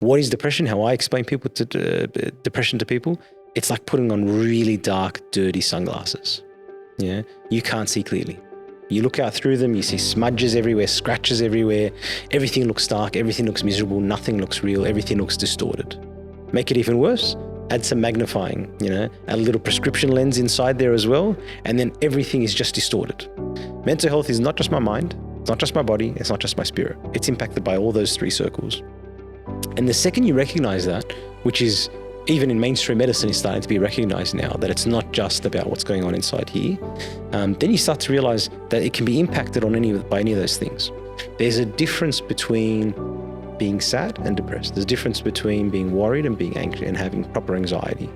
What is depression? How I explain depression to people, it's like putting on really dark, dirty sunglasses. Yeah, you can't see clearly. You look out through them, you see smudges everywhere, scratches everywhere. Everything looks dark, everything looks miserable, nothing looks real, everything looks distorted. Make it even worse, add some magnifying, add a little prescription lens inside there as well, and then everything is just distorted. Mental health is not just my mind, it's not just my body, it's not just my spirit. It's impacted by all those three circles. And the second you recognize that, which is even in mainstream medicine is starting to be recognized now, that it's not just about what's going on inside here, then you start to realize that it can be impacted by any of those things. There's a difference between being sad and depressed. There's a difference between being worried and being anxious and having proper anxiety.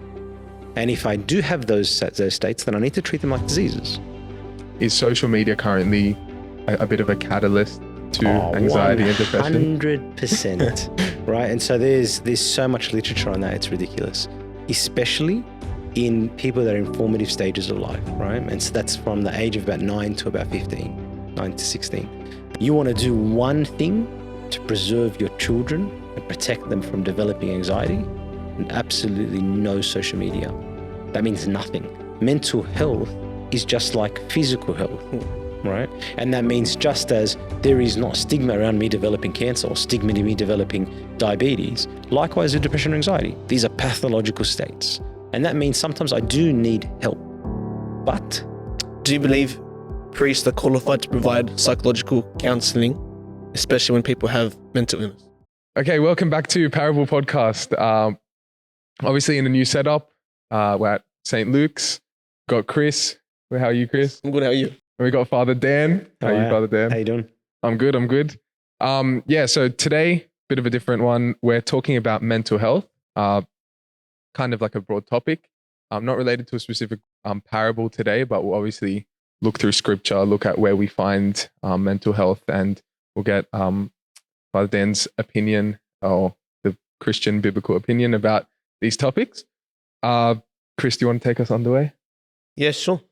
And if I do have those states, then I need to treat them like diseases. Is social media currently a bit of a catalyst to anxiety and depression? 100%, right? And so there's so much literature on that, it's ridiculous, especially in people that are in formative stages of life, right? And so that's from the age of about 9 to about 15, 9 to 16. You want to do one thing to preserve your children and protect them from developing anxiety, and absolutely no social media. That means nothing. Mental health is just like physical health. Right? And that means just as there is not stigma around me developing cancer or stigma to me developing diabetes, likewise with depression and anxiety. These are pathological states. And that means sometimes I do need help. But do you believe priests are qualified to provide psychological counseling, especially when people have mental illness? Okay, welcome back to Parable Podcast. Obviously in a new setup, we're at St. Luke's. Got Chris. How are you, Chris? I'm good, how are you? And we got Father Dan. How are you, Father Dan? How you doing? I'm good. So today, bit of a different one. We're talking about mental health, kind of like a broad topic. Not related to a specific parable today, but we'll obviously look through scripture, look at where we find mental health, and we'll get Father Dan's opinion, or the Christian biblical opinion about these topics. Chris, do you want to take us on the way? Yeah, sure.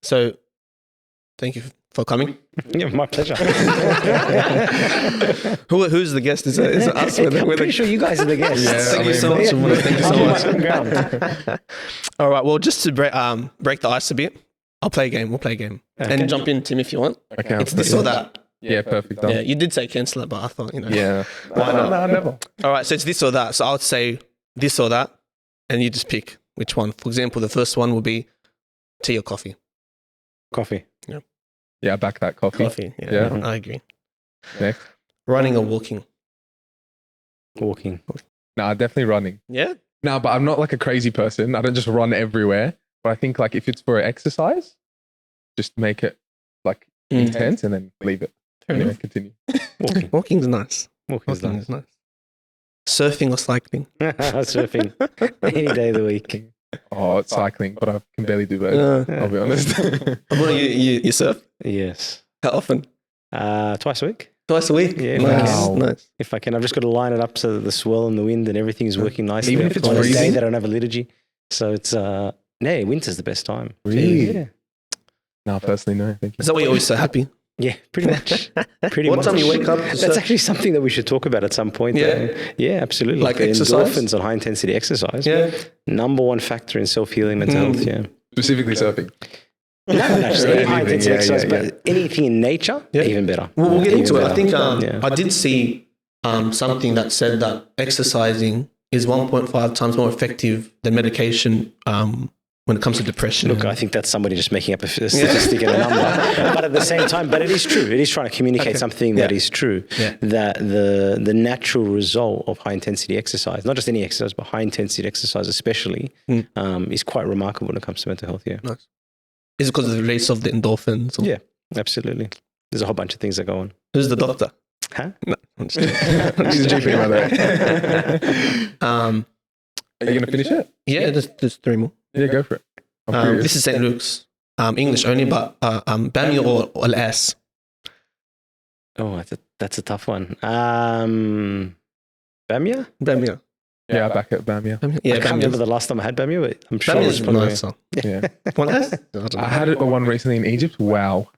So thank you for coming. Yeah, my pleasure. Who's the guest? Is it us? I'm pretty sure you guys are the guests. Yeah, thank you so much. Thank you so much. All right. Well, just to break the ice a bit, I'll play a game. We'll play a game. Okay. And jump in, Tim, if you want. Okay. It's this or that. Yeah, perfect. Yeah, you did say cancel it, but I thought, Yeah. Why not? No, never. All right. So it's this or that. So I'll say this or that, and you just pick which one. For example, the first one will be tea or coffee. Coffee. Yeah, back that coffee. Coffee. Yeah. I agree. Next. Running or walking? Walking. Nah, definitely running. Yeah? No, but I'm not like a crazy person. I don't just run everywhere. But I think like if it's for exercise, just make it like intense and then leave it. Anyway, continue. Walking's nice. Walking is nice. Surfing or cycling? Surfing. Any day of the week. Oh, it's cycling, but I can barely do both. I'll be honest. Well, you surf? Yes. How often? Twice a week. Twice a week? Yeah, Nice. If I can, I've just got to line it up so that the swell and the wind and everything is working nicely. Even if it's on a day freezing? that I don't have a liturgy. So it's, winter's the best time. Really? Yeah. No, personally, no. Thank you. Is that why you're always so happy? Yeah, pretty much. What time you wake up? That's actually something that we should talk about at some point. Yeah. Yeah, absolutely. Like the exercise? endorphins on high intensity exercise. Yeah. Number one factor in self-healing mental health. Yeah. Specifically surfing. No, actually, any high intensity exercise, yeah. but anything in nature, even better. We'll get into it. I think Yeah. I did see something that said that exercising is 1.5 times more effective than medication when it comes to depression. Look, I think that's somebody just making up a statistic and a number. But at the same time, but it is true. It is trying to communicate something that is true. Yeah. That the natural result of high intensity exercise, not just any exercise, but high intensity exercise especially, is quite remarkable when it comes to mental health. Yeah. Nice. Is it because of the release of the endorphins? Or? Yeah, absolutely. There's a whole bunch of things that go on. Who's the doctor? Huh? No, I'm just He's a GP, by the way. Are you going to finish it? Yeah, there's three more. Yeah, go for it. I'm curious. This is St. Luke's. English only, but Bamia or LS? Oh, that's a tough one. Bamia? Bamia. Yeah, back at BAM, yeah. Yeah, I can't remember the last time I had Bamia, but I'm sure Bamia's it's probably nicer. Yeah. What else? I don't know. I had one recently in Egypt. Wow.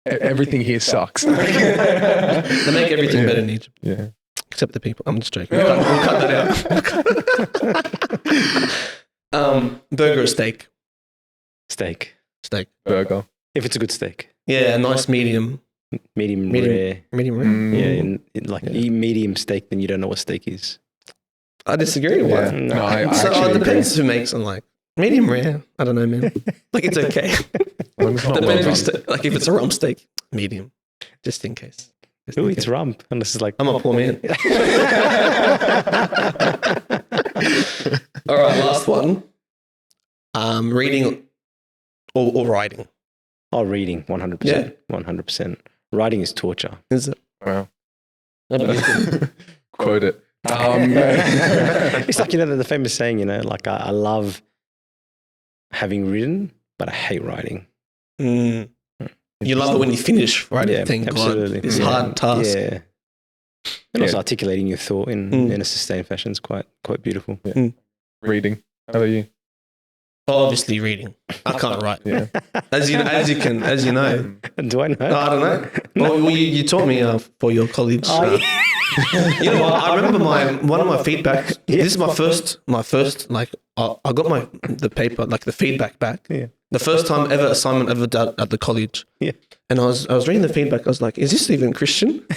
Everything here sucks. They make everything better in Egypt. Yeah. Except the people. I'm just joking. We'll cut that out. Burger or steak? Steak. Steak. Burger. If it's a good steak. Yeah, a nice medium. Medium rare. Medium rare. Yeah, and eat medium steak, then you don't know what steak is. I disagree with Yeah. that. No. No, I So actually it agree. depends who makes them. Like medium rare. I don't know, man. Like it's okay. As long as it's not well Depends. done. Like if it's a rump steak, medium, just in case. Just Who in eats case. rump? Unless it's like I'm a poor man. All right, last one. Reading or writing. reading, 100%. Yeah. 100%. Writing is torture. Is it? Wow. What about you? Quote it. It's like, the famous saying, like I love having written, but I hate writing. Mm. You love it when you finish, right? Yeah, Thank absolutely. God. It's a Yeah. hard task. Yeah. And also articulating your thought in a sustained fashion is quite beautiful. Reading. How about you? Obviously, reading. I can't write. Yeah. As you know. Do I know? I don't know. Well, you taught me for your college. You know what? I remember one of my feedback. This is my first. Like I got the paper, like the feedback back. Yeah. The first time ever assignment ever done at the college. Yeah. And I was reading the feedback. I was like, is this even Christian? I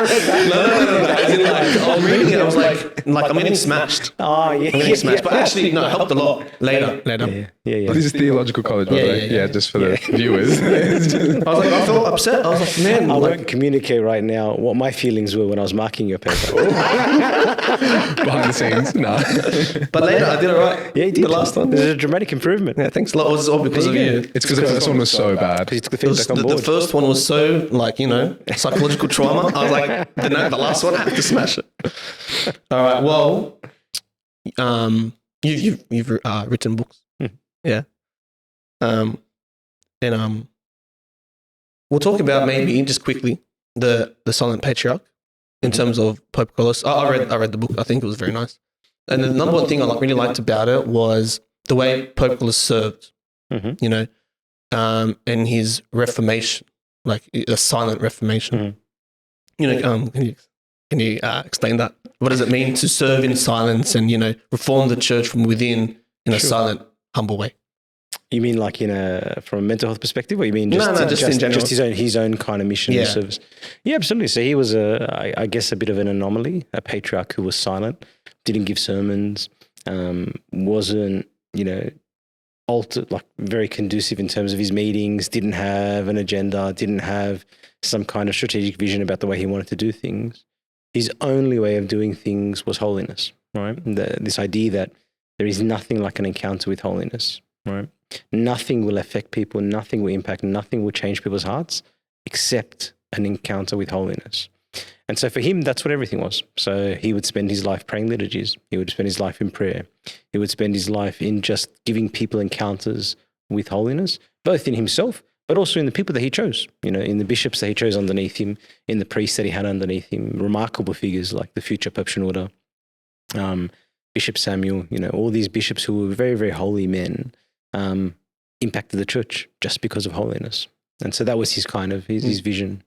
read that. No. As in, like, I was reading it. I was like I'm getting smashed. Oh, yeah. I'm getting smashed. But actually, no, it helped a lot later. Yeah. This is theological college, by the way. Yeah. Just for the viewers. I was like, I felt upset. I was like, man, I like, won't communicate right now what my feelings were when I was marking your paper. Behind the scenes. No. but later I did it right. Yeah, you did. The last one. There's a dramatic improvement. Yeah, thanks a lot. It was all because of There you you. go. It's because the first one was so bad. Because you took the It was, feedback on the board. first one was so psychological trauma. I was like, the last one I have to smash it. All right. Well, you've written books, yeah. And we'll talk about maybe just quickly the Silent Patriarch in terms of Pope Carlos. I read the book. I think it was very nice. And the number one thing I really liked about it was the way Pope Carlos served. Mhm. And his reformation, like a silent reformation. Can you explain that? What does it mean to serve in silence and reform the church from within in a silent, humble way? You mean like from a mental health perspective, or you mean just in general. just his own kind of mission and service? Yeah, absolutely. So he was I guess a bit of an anomaly, a patriarch who was silent, didn't give sermons, wasn't altered, like very conducive in terms of his meetings, didn't have an agenda, didn't have some kind of strategic vision about the way he wanted to do things. His only way of doing things was holiness, right? This idea that there is nothing like an encounter with holiness, right? Nothing will affect people, nothing will impact, nothing will change people's hearts except an encounter with holiness. And so for him, that's what everything was. So he would spend his life praying liturgies. He would spend his life in prayer. He would spend his life in just giving people encounters with holiness, both in himself, but also in the people that he chose, in the bishops that he chose underneath him, in the priests that he had underneath him, remarkable figures like the future Pope Shenouda, Bishop Samuel, all these bishops who were very, very holy men, impacted the church just because of holiness. And so that was his kind of, his vision.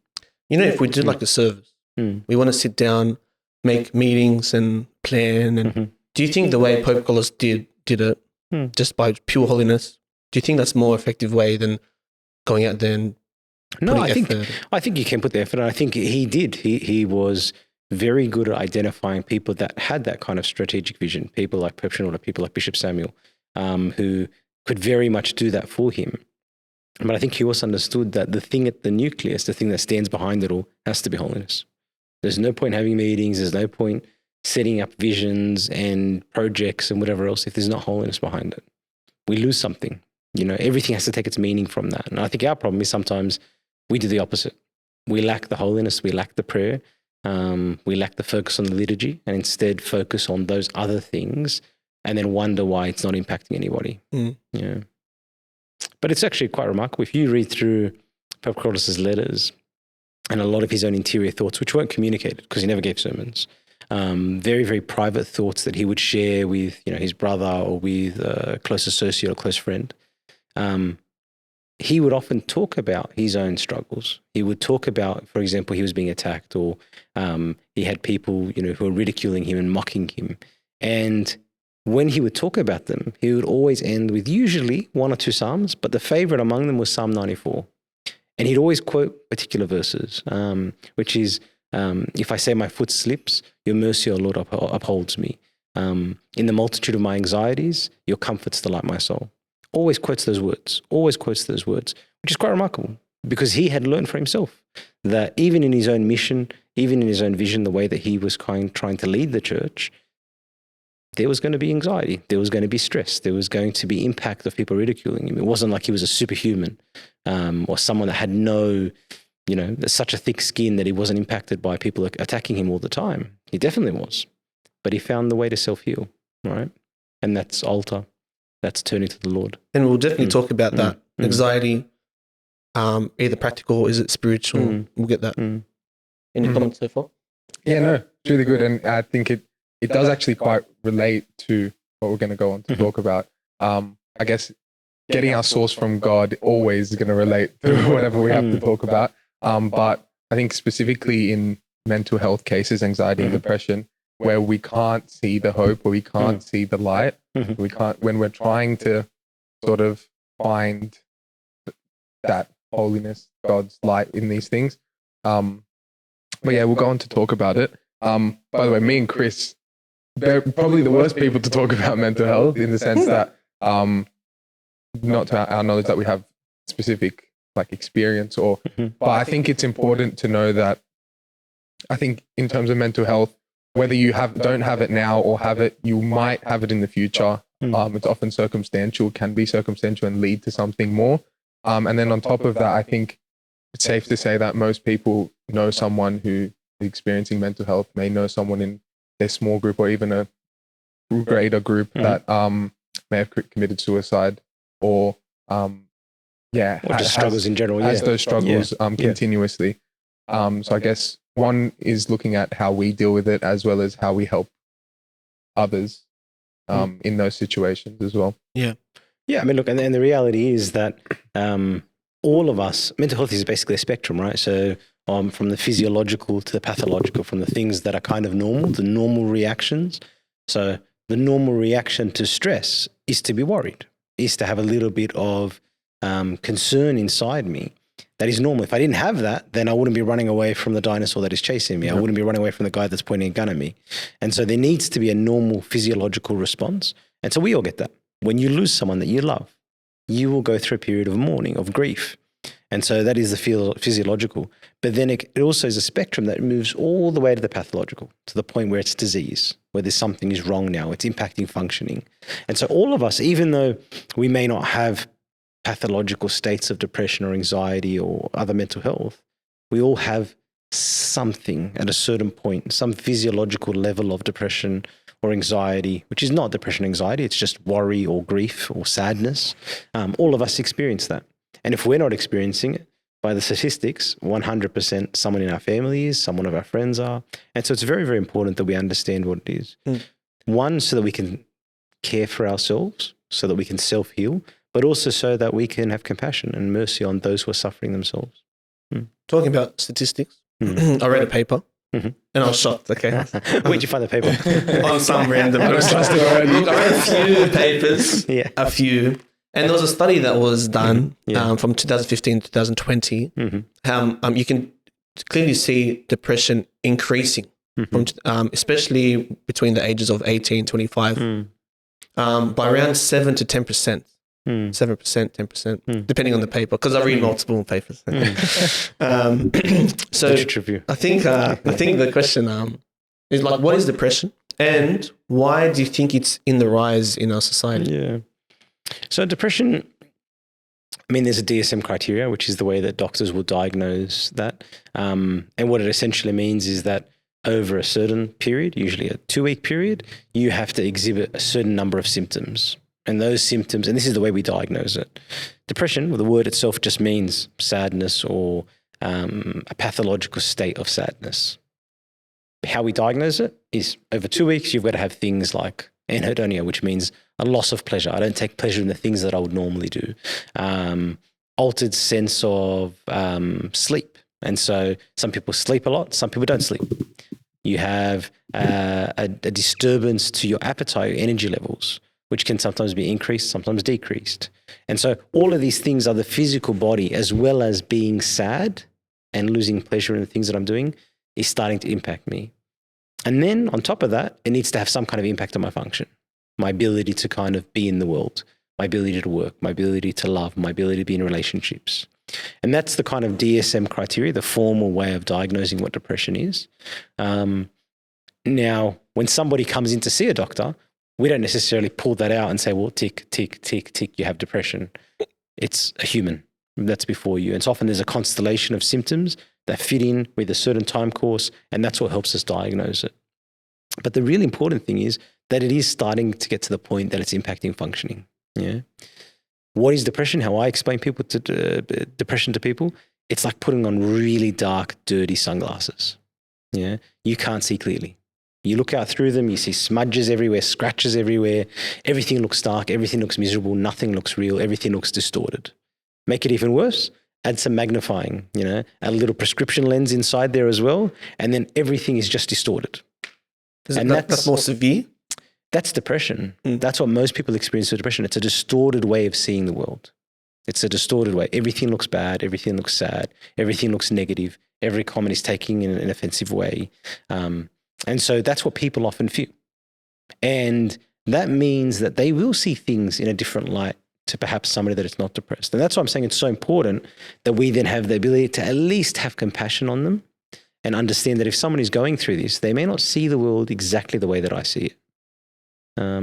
If we did like a service, we want to sit down, make meetings and plan. And do you think the way Pope Carlos did it just by pure holiness, do you think that's a more effective way than going out there and I think you can put the effort. And I think he did. He was very good at identifying people that had that kind of strategic vision. People like Pope Shenouda, people like Bishop Samuel, who could very much do that for him. But I think he also understood that the thing at the nucleus, the thing that stands behind it all, has to be holiness. There's no point having meetings. There's no point setting up visions and projects and whatever else if there's not holiness behind it. We lose something. Everything has to take its meaning from that. And I think our problem is sometimes we do the opposite. We lack the holiness. We lack the prayer. We lack the focus on the liturgy and instead focus on those other things and then wonder why it's not impacting anybody. Yeah. But it's actually quite remarkable. If you read through Pope Carlos's letters and a lot of his own interior thoughts, which weren't communicated because he never gave sermons, very, very private thoughts that he would share with his brother or with a close associate or close friend, he would often talk about his own struggles. He would talk about, for example, he was being attacked, or he had people, who were ridiculing him and mocking him. And when he would talk about them, he would always end with usually one or two Psalms, but the favorite among them was Psalm 94. And he'd always quote particular verses, which is, if I say my foot slips, your mercy, O Lord, upholds me. In the multitude of my anxieties, your comforts delight my soul. Always quotes those words, which is quite remarkable, because he had learned for himself that even in his own mission, even in his own vision, the way that he was trying to lead the church, there was going to be anxiety, there was going to be stress, there was going to be impact of people ridiculing him. It wasn't like he was a superhuman or someone that had no, such a thick skin that he wasn't impacted by people attacking him all the time. He definitely was. But he found the way to self-heal, right? And that's altar. That's turning to the Lord. And we'll definitely talk about that. Anxiety, either practical or is it spiritual? We'll get that. Any comments so far? Yeah, no, it's really good. And I think it does actually quite relate to what we're going to go on to talk about. I guess getting our source from God always is going to relate to whatever we have to talk about. But I think specifically in mental health cases, anxiety and depression, where we can't see the hope, where we can't see the light, when we're trying to sort of find that holiness, God's light in these things. But yeah, we'll go on to talk about it. By the way, me and Chris, they're probably the worst people to talk about mental health, in the sense that not to our knowledge that we have specific experience but I think it's important to know that I think in terms of mental health, whether you don't have it now or have it, you might have it in the future. It's often circumstantial, can be circumstantial and lead to something more. And then on top of that, I think it's safe to say that most people know someone who is experiencing mental health, may know someone in their small group or even a greater group that may have committed suicide or just struggles in general. Has those struggles continuously. So I guess one is looking at how we deal with it as well as how we help others in those situations as well. Yeah. I mean, look, and the reality is that all of us, mental health is basically a spectrum, right? So from the physiological to the pathological, from the things that are kind of normal, the normal reactions. So the normal reaction to stress is to be worried, is to have a little bit of concern inside me. That is normal. If I didn't have that, then I wouldn't be running away from the dinosaur that is chasing me. I wouldn't be running away from the guy that's pointing a gun at me. And so there needs to be a normal physiological response. And so we all get that. When you lose someone that you love, you will go through a period of mourning, of grief. And so that is the physiological. But then it also is a spectrum that moves all the way to the pathological, to the point where it's disease, where there's something is wrong now, it's impacting functioning. And so all of us, even though we may not have pathological states of depression or anxiety or other mental health, we all have something at a certain point, some physiological level of depression or anxiety, which is not depression, anxiety, it's just worry or grief or sadness. All of us experience that. And if we're not experiencing it, by the statistics, 100% someone in our family is, someone of our friends are. And so it's very, very important that we understand what it is. One, so that we can care for ourselves, so that we can self-heal, but also so that we can have compassion and mercy on those who are suffering themselves. Talking about statistics, I read a paper and I was shocked. Okay, where'd you find the paper? On some random website. Look, I read a few papers, a few, and there was a study that was done from 2015 to 2020. You can clearly see depression increasing, from especially between the ages of 18 and 25, by around 7 to 10%. 7%, 10%, depending on the paper, because I read multiple papers. So I think the question is what is depression, and why do you think it's in the rise in our society? So depression, I mean, there's a DSM criteria, which is the way that doctors will diagnose that. And what it essentially means is that over a certain period, usually a 2-week period, you have to exhibit a certain number of symptoms. And those symptoms, and this is the way we diagnose it. Depression, well, the word itself just means sadness or a pathological state of sadness. How we diagnose it is over 2 weeks, you've got to have things like anhedonia, which means a loss of pleasure. I don't take pleasure in the things that I would normally do. altered sense of sleep. And so some people sleep a lot, some people don't sleep. You have a disturbance to your appetite, your energy levels, which can sometimes be increased, sometimes decreased. And so all of these things are the physical body, as well as being sad and losing pleasure in the things that I'm doing, is starting to impact me. And then on top of that, it needs to have some kind of impact on my function, my ability to kind of be in the world, my ability to work, my ability to love, my ability to be in relationships. And that's the kind of DSM criteria, the formal way of diagnosing what depression is. Now, when somebody comes in to see a doctor, we don't necessarily pull that out and say, well, tick, tick, tick, tick, you have depression. It's a human that's before you. And so often there's a constellation of symptoms that fit in with a certain time course, and that's what helps us diagnose it. But the really important thing is that it is starting to get to the point that it's impacting functioning. Yeah. What is depression? How I explain depression to people, it's like putting on really dark, dirty sunglasses. Yeah. You can't see clearly. You look out through them, you see smudges everywhere, scratches everywhere. Everything looks dark. Everything looks miserable. Nothing looks real. Everything looks distorted. Make it even worse, add some magnifying, add a little prescription lens inside there as well. And then everything is just distorted. That's more severe? That's depression. That's what most people experience with depression. It's a distorted way of seeing the world. It's a distorted way. Everything looks bad. Everything looks sad. Everything looks negative. Every comment is taken in an offensive way. And so that's what people often feel. And that means that they will see things in a different light to perhaps somebody that is not depressed. And that's why I'm saying it's so important that we then have the ability to at least have compassion on them and understand that if someone is going through this, they may not see the world exactly the way that I see it.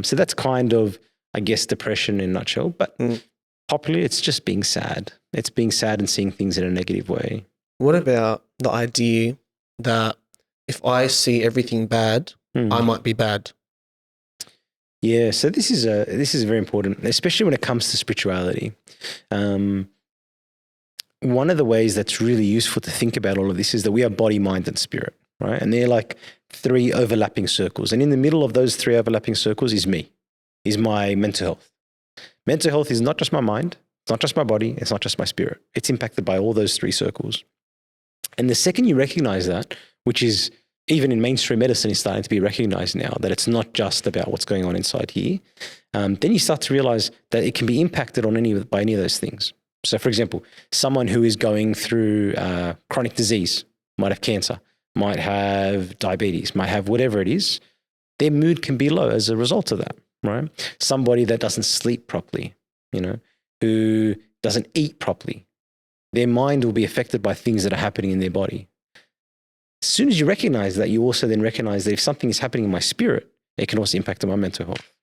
So that's kind of, I guess, depression in a nutshell. But popularly, it's just being sad. It's being sad and seeing things in a negative way. What about the idea that if I see everything bad, I might be bad? Yeah, so this is very important, especially when it comes to spirituality. One of the ways that's really useful to think about all of this is that we are body, mind, and spirit, right? And they're like three overlapping circles. And in the middle of those three overlapping circles is me, is my mental health. Mental health is not just my mind, it's not just my body, it's not just my spirit. It's impacted by all those three circles. And the second you recognize that, which is even in mainstream medicine is starting to be recognized now, that it's not just about what's going on inside here, then you start to realize that it can be impacted by any of those things. So for example, someone who is going through chronic disease, might have cancer, might have diabetes, might have whatever it is, their mood can be low as a result of that, right? Somebody that doesn't sleep properly, who doesn't eat properly, their mind will be affected by things that are happening in their body. As soon as you recognize that, you also then recognize that if something is happening in my spirit, it can also impact on my mental health,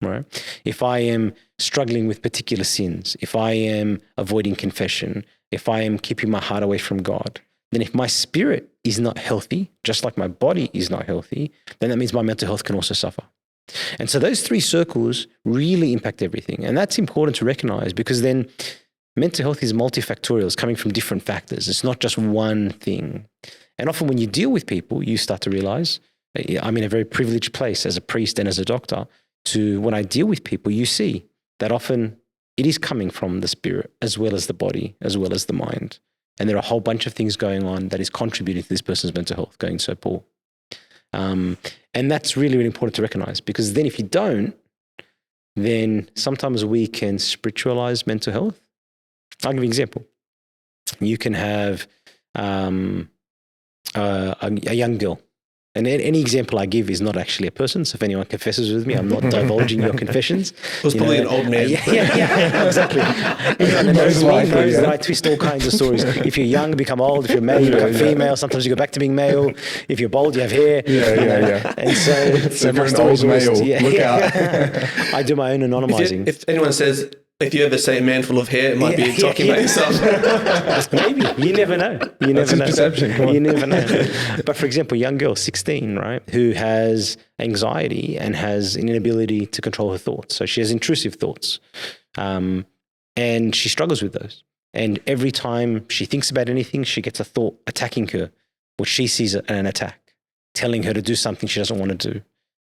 right? If I am struggling with particular sins, if I am avoiding confession, if I am keeping my heart away from God, then if my spirit is not healthy, just like my body is not healthy, then that means my mental health can also suffer. And so those three circles really impact everything. And that's important to recognize because then mental health is multifactorial. It's coming from different factors. It's not just one thing. And often when you deal with people, you start to realize, I'm in a very privileged place as a priest and as a doctor, when I deal with people, you see that often it is coming from the spirit as well as the body, as well as the mind. And there are a whole bunch of things going on that is contributing to this person's mental health going so poor. And that's really, really important to recognize because then if you don't, then sometimes we can spiritualize mental health. I'll give you an example. You can have a young girl. And any example I give is not actually a person. So if anyone confesses with me, I'm not divulging your confessions. It was probably an old man. Yeah, exactly. Everyone that knows me knows that I twist all kinds of stories. If you're young, become old. If you're male, you become female. Sometimes you go back to being male. If you're bald, you have hair. Yeah. And so you're an old male. Look out. I do my own anonymizing. If anyone says, if you ever say a man full of hair, it might be talking about yourself. Maybe. You never know. That's his perception. Come on. You never know. But for example, a young girl, 16, right, who has anxiety and has an inability to control her thoughts. So she has intrusive thoughts. And she struggles with those. And every time she thinks about anything, she gets a thought attacking her, which she sees an attack, telling her to do something she doesn't want to do.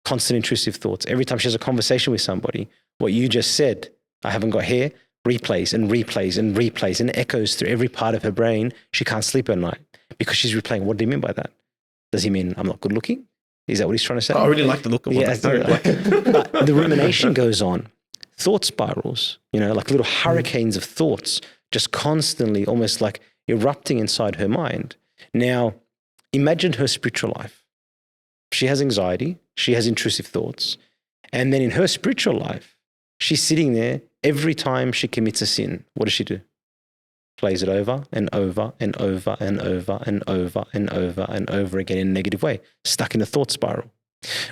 Constant intrusive thoughts. Every time she has a conversation with somebody, what you just said, I haven't got hair, replays and replays and replays and echoes through every part of her brain. She can't sleep at night because she's replaying. What do you mean by that? Does he mean I'm not good looking? Is that what he's trying to say? I really like the look of what But the rumination goes on. Thought spirals, like little hurricanes of thoughts just constantly almost like erupting inside her mind. Now, imagine her spiritual life. She has anxiety. She has intrusive thoughts. And then in her spiritual life, she's sitting there every time she commits a sin. What does she do? Plays it over and over and over and over and over and over and over again in a negative way, stuck in a thought spiral.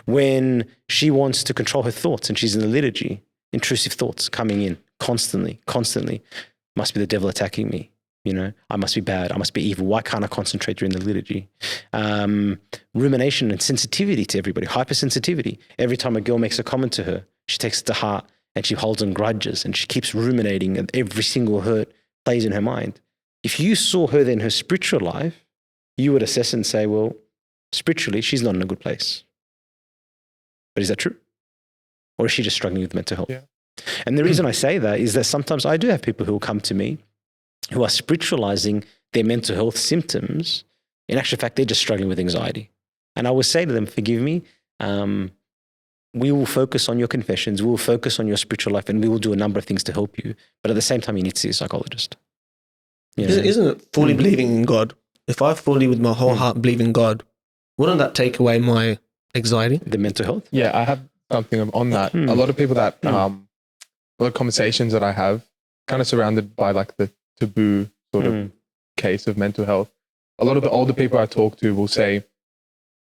When she wants to control her thoughts and she's in the liturgy, intrusive thoughts coming in constantly. Must be the devil attacking me. I must be bad. I must be evil. Why can't I concentrate during the liturgy? Rumination and sensitivity to everybody, hypersensitivity. Every time a girl makes a comment to her, she takes it to heart and she holds on grudges and she keeps ruminating, and every single hurt plays in her mind. If you saw her then her spiritual life, you would assess and say, well, spiritually, she's not in a good place. But is that true? Or is she just struggling with mental health? Yeah. And the reason I say that is that sometimes I do have people who will come to me who are spiritualizing their mental health symptoms. In actual fact, they're just struggling with anxiety. And I will say to them, forgive me, we will focus on your confessions, we will focus on your spiritual life, and we will do a number of things to help you. But at the same time, you need to see a psychologist. Isn't it fully believing in God? If I fully, with my whole heart, believe in God, wouldn't that take away my anxiety? The mental health? Yeah, I have something on that. A lot of people that, a lot of conversations that I have, kind of surrounded by like the taboo sort of case of mental health. A lot of the older people I talk to will say,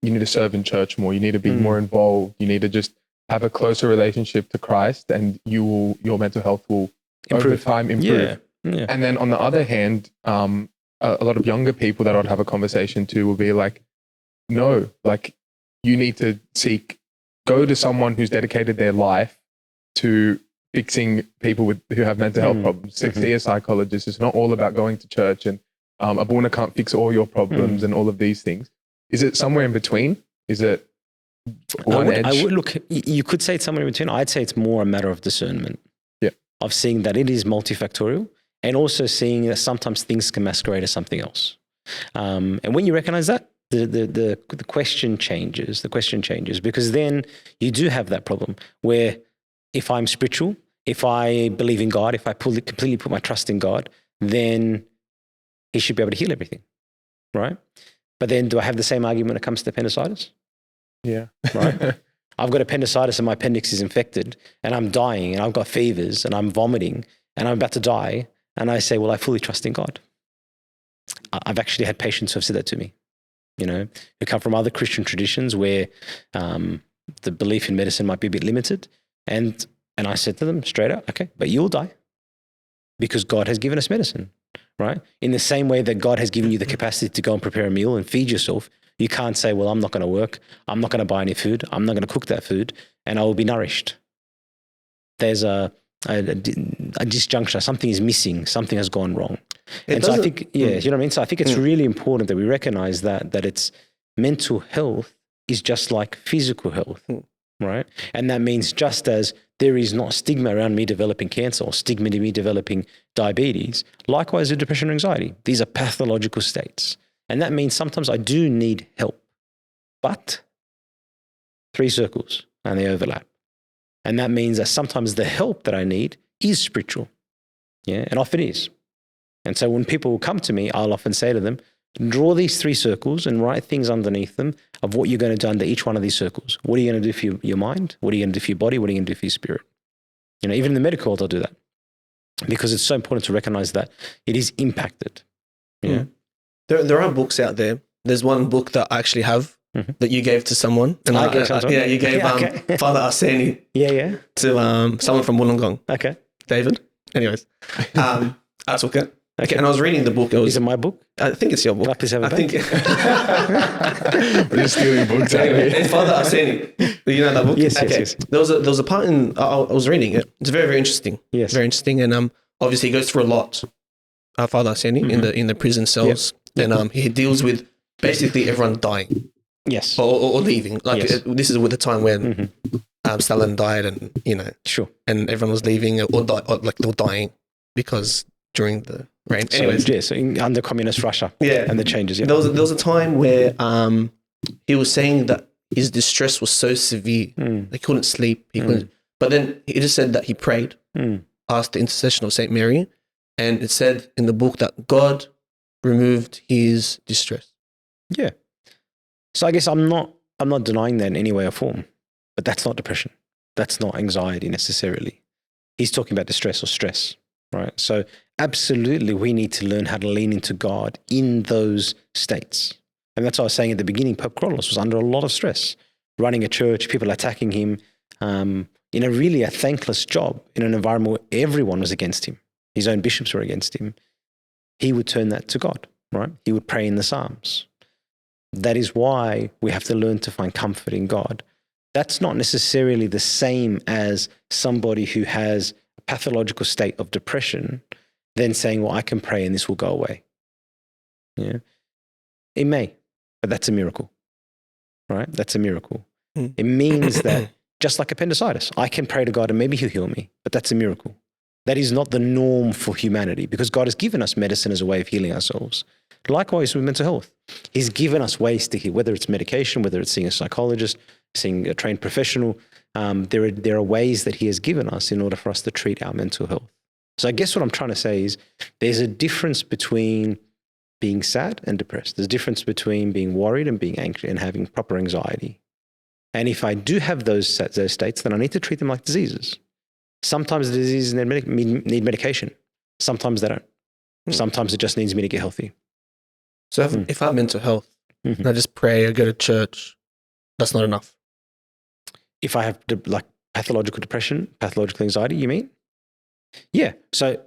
you need to serve in church more. You need to be more involved. You need to just have a closer relationship to Christ, and your mental health will over time improve. Yeah. And then on the other hand, a lot of younger people that I'd have a conversation to will be like, no, like you need to go to someone who's dedicated their life to fixing people who have mental health problems. See a psychologist. It's not all about going to church, and Abuna can't fix all your problems and all of these things. Is it somewhere in between? Is it edge? I would look, you could say it's somewhere in between. I'd say it's more a matter of discernment. Yeah. Of seeing that it is multifactorial, and also seeing that sometimes things can masquerade as something else. And when you recognize that, the question changes. The question changes, because then you do have that problem where if I'm spiritual, if I believe in God, if I completely put my trust in God, then he should be able to heal everything, right? But then do I have the same argument when it comes to appendicitis? Yeah. Right? I've got appendicitis and my appendix is infected and I'm dying and I've got fevers and I'm vomiting and I'm about to die. And I say, well, I fully trust in God. I've actually had patients who have said that to me, who come from other Christian traditions where the belief in medicine might be a bit limited. And I said to them straight out, okay, but you'll die because God has given us medicine, right? In the same way that God has given you the capacity to go and prepare a meal and feed yourself, you can't say, well, I'm not going to work. I'm not going to buy any food. I'm not going to cook that food and I will be nourished. There's a disjuncture. Something is missing. Something has gone wrong. And so I think, you know what I mean? So I think it's really important that we recognize that it's mental health is just like physical health, right? And that means just as there is not stigma around me developing cancer or stigma to me developing diabetes, likewise with depression and anxiety. These are pathological states. And that means sometimes I do need help, but 3 circles and they overlap. And that means that sometimes the help that I need is spiritual. Yeah, and often is. And so when people come to me, I'll often say to them, draw these 3 circles and write things underneath them of what you're going to do under each one of these circles. What are you going to do for your mind? What are you going to do for your body? What are you going to do for your spirit? Even in the medical world, I'll do that because it's so important to recognize that it is impacted. Yeah. There are books out there. There's one book that I actually have that you gave to someone. And you gave Father Arseni to someone from Wollongong. Okay. David. Anyways, I took it. Okay. And I was reading the book. Is it my book? I think it's your book. Please have it I think we're just stealing books. It's Father Arseni. You know that book? Yes, yes. There was a part in I was reading it. It's very, very interesting. Yes. Very interesting. And obviously he goes through a lot. Father Arseni in the prison cells. Yep. And he deals with basically everyone dying. Yes. Or leaving. This is with the time when Stalin died and, Sure. And everyone was leaving or dying. because during the reign. So, Anyways, yeah, so under communist Russia, yeah, and the changes. Yeah. there was a time where he was saying that his distress was so severe, he couldn't sleep. He couldn't. But then he just said that he prayed, asked the intercession of Saint Mary, and it said in the book that God removed his distress. Yeah. So I guess I'm not denying that in any way or form, but that's not depression. That's not anxiety necessarily. He's talking about distress or stress, right? So absolutely, we need to learn how to lean into God in those states. And that's what I was saying at the beginning. Pope Carlos was under a lot of stress, running a church, people attacking him, in a really a thankless job in an environment where everyone was against him. His own bishops were against him. He would turn that to God, right? He would pray in the Psalms. That is why we have to learn to find comfort in God. That's not necessarily the same as somebody who has a pathological state of depression then saying, well, I can pray and this will go away. Yeah. It may, but that's a miracle, right? That's a miracle. It means that just like appendicitis, I can pray to God and maybe he'll heal me, but that's a miracle. That is not the norm for humanity because God has given us medicine as a way of healing ourselves. Likewise with mental health. He's given us ways to heal, whether it's medication, whether it's seeing a psychologist, seeing a trained professional. There are ways that he has given us in order for us to treat our mental health. So I guess what I'm trying to say is there's a difference between being sad and depressed. There's a difference between being worried and being anxious and having proper anxiety. And if I do have those states, then I need to treat them like diseases. Sometimes the diseases need medication. Sometimes they don't. Sometimes it just needs me to get healthy. So if I have mental health, and I just pray, I go to church, that's not enough. If I have like pathological depression, pathological anxiety, you mean? Yeah. So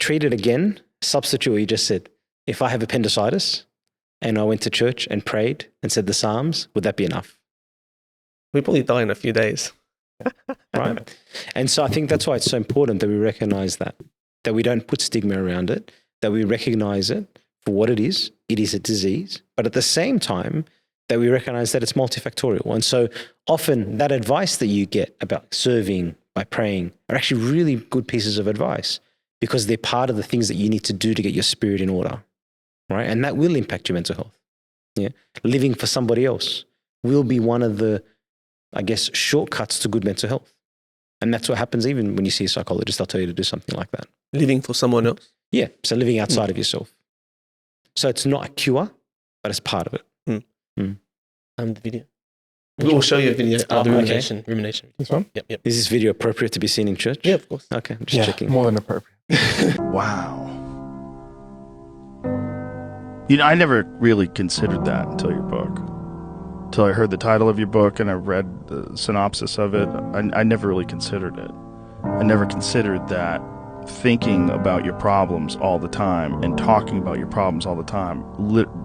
treat it again. Substitute what you just said. If I have appendicitis and I went to church and prayed and said the Psalms, would that be enough? We'd probably die in a few days. Right. And so I think that's why it's so important that we recognize that we don't put stigma around it, that we recognize it for what it is. It is a disease, but at the same time that we recognize that it's multifactorial. And so often that advice that you get about serving by praying are actually really good pieces of advice because they're part of the things that you need to do to get your spirit in order, right? And that will impact your mental health. Yeah. Living for somebody else will be one of the, I guess, shortcuts to good mental health. And that's what happens even when you see a psychologist, they'll tell you to do something like that. Living for someone else? Yeah, so living outside of yourself. So it's not a cure, but it's part of it. The video. We will show you a video of the rumination. Okay. Rumination. This one? Yep. Is this video appropriate to be seen in church? Yeah, of course. Okay, I'm just checking. More than appropriate. Wow. You know, I never really considered that until your book. Until I heard the title of your book and I read the synopsis of it. I never really considered it. I never considered that thinking about your problems all the time and talking about your problems all the time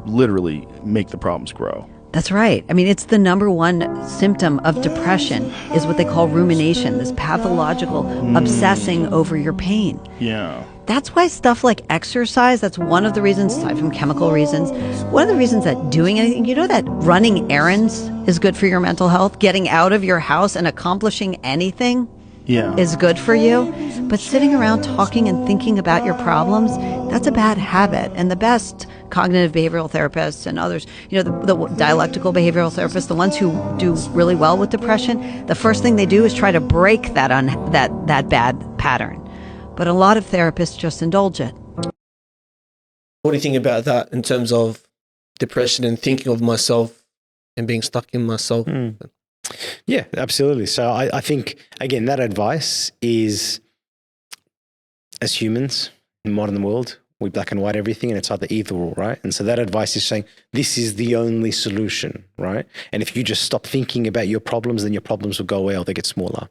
literally make the problems grow. That's right. I mean, it's the number one symptom of depression is what they call rumination, this pathological obsessing over your pain. Yeah. That's why stuff like exercise, that's one of the reasons, aside from chemical reasons, one of the reasons that doing anything, you know that running errands is good for your mental health? Getting out of your house and accomplishing anything is good for you. But sitting around talking and thinking about your problems, that's a bad habit. And the best cognitive behavioral therapists and others, you know, the dialectical behavioral therapists, the ones who do really well with depression, the first thing they do is try to break that bad pattern. But a lot of therapists just indulge it. What do you think about that in terms of depression and thinking of myself and being stuck in myself? Yeah, absolutely. So I think, again, that advice is, as humans in the modern world, we black and white everything and it's either either or, right? And so that advice is saying, this is the only solution, right? And if you just stop thinking about your problems, then your problems will go away or they get smaller.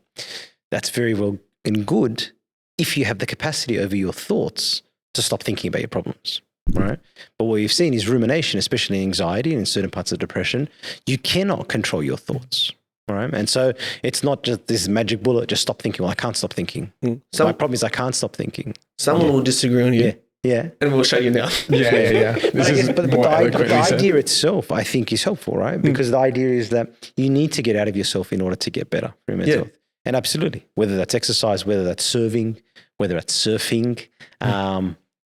That's very well and good if you have the capacity over your thoughts to stop thinking about your problems, right? But what you've seen is rumination, especially anxiety and in certain parts of depression, you cannot control your thoughts. Right. And so it's not just this magic bullet, just stop thinking. Well, I can't stop thinking. My problem is I can't stop thinking. Someone will disagree on you. Yeah. And we'll show you now. Yeah. But the idea itself, I think, is helpful, right? Because the idea is that you need to get out of yourself in order to get better for your mental health. And absolutely, whether that's exercise, whether that's serving, whether that's surfing,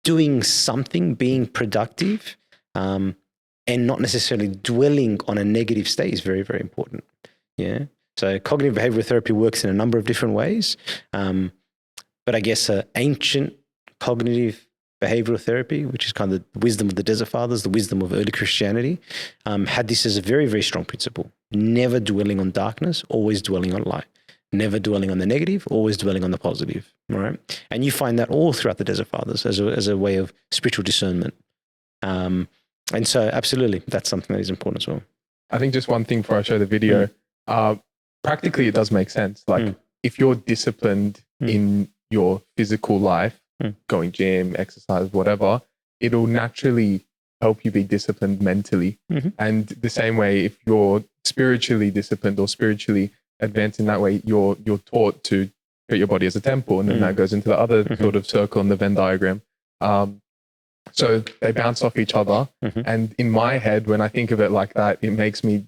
doing something, being productive, and not necessarily dwelling on a negative state is very, very important. Yeah. So cognitive behavioral therapy works in a number of different ways. But I guess ancient cognitive behavioral therapy, which is kind of the wisdom of the Desert Fathers, the wisdom of early Christianity, had this as a very, very strong principle. Never dwelling on darkness, always dwelling on light. Never dwelling on the negative, always dwelling on the positive. All right. And you find that all throughout the Desert Fathers as a way of spiritual discernment. And so absolutely, that's something that is important as well. I think just one thing before I show the video, practically it does make sense. Like if you're disciplined in your physical life, going gym, exercise, whatever, it'll naturally help you be disciplined mentally. And the same way, if you're spiritually disciplined or spiritually advanced in that way, you're taught to treat your body as a temple, and then that goes into the other sort of circle in the Venn diagram. So they bounce off each other. And in my head, when I think of it like that, it makes me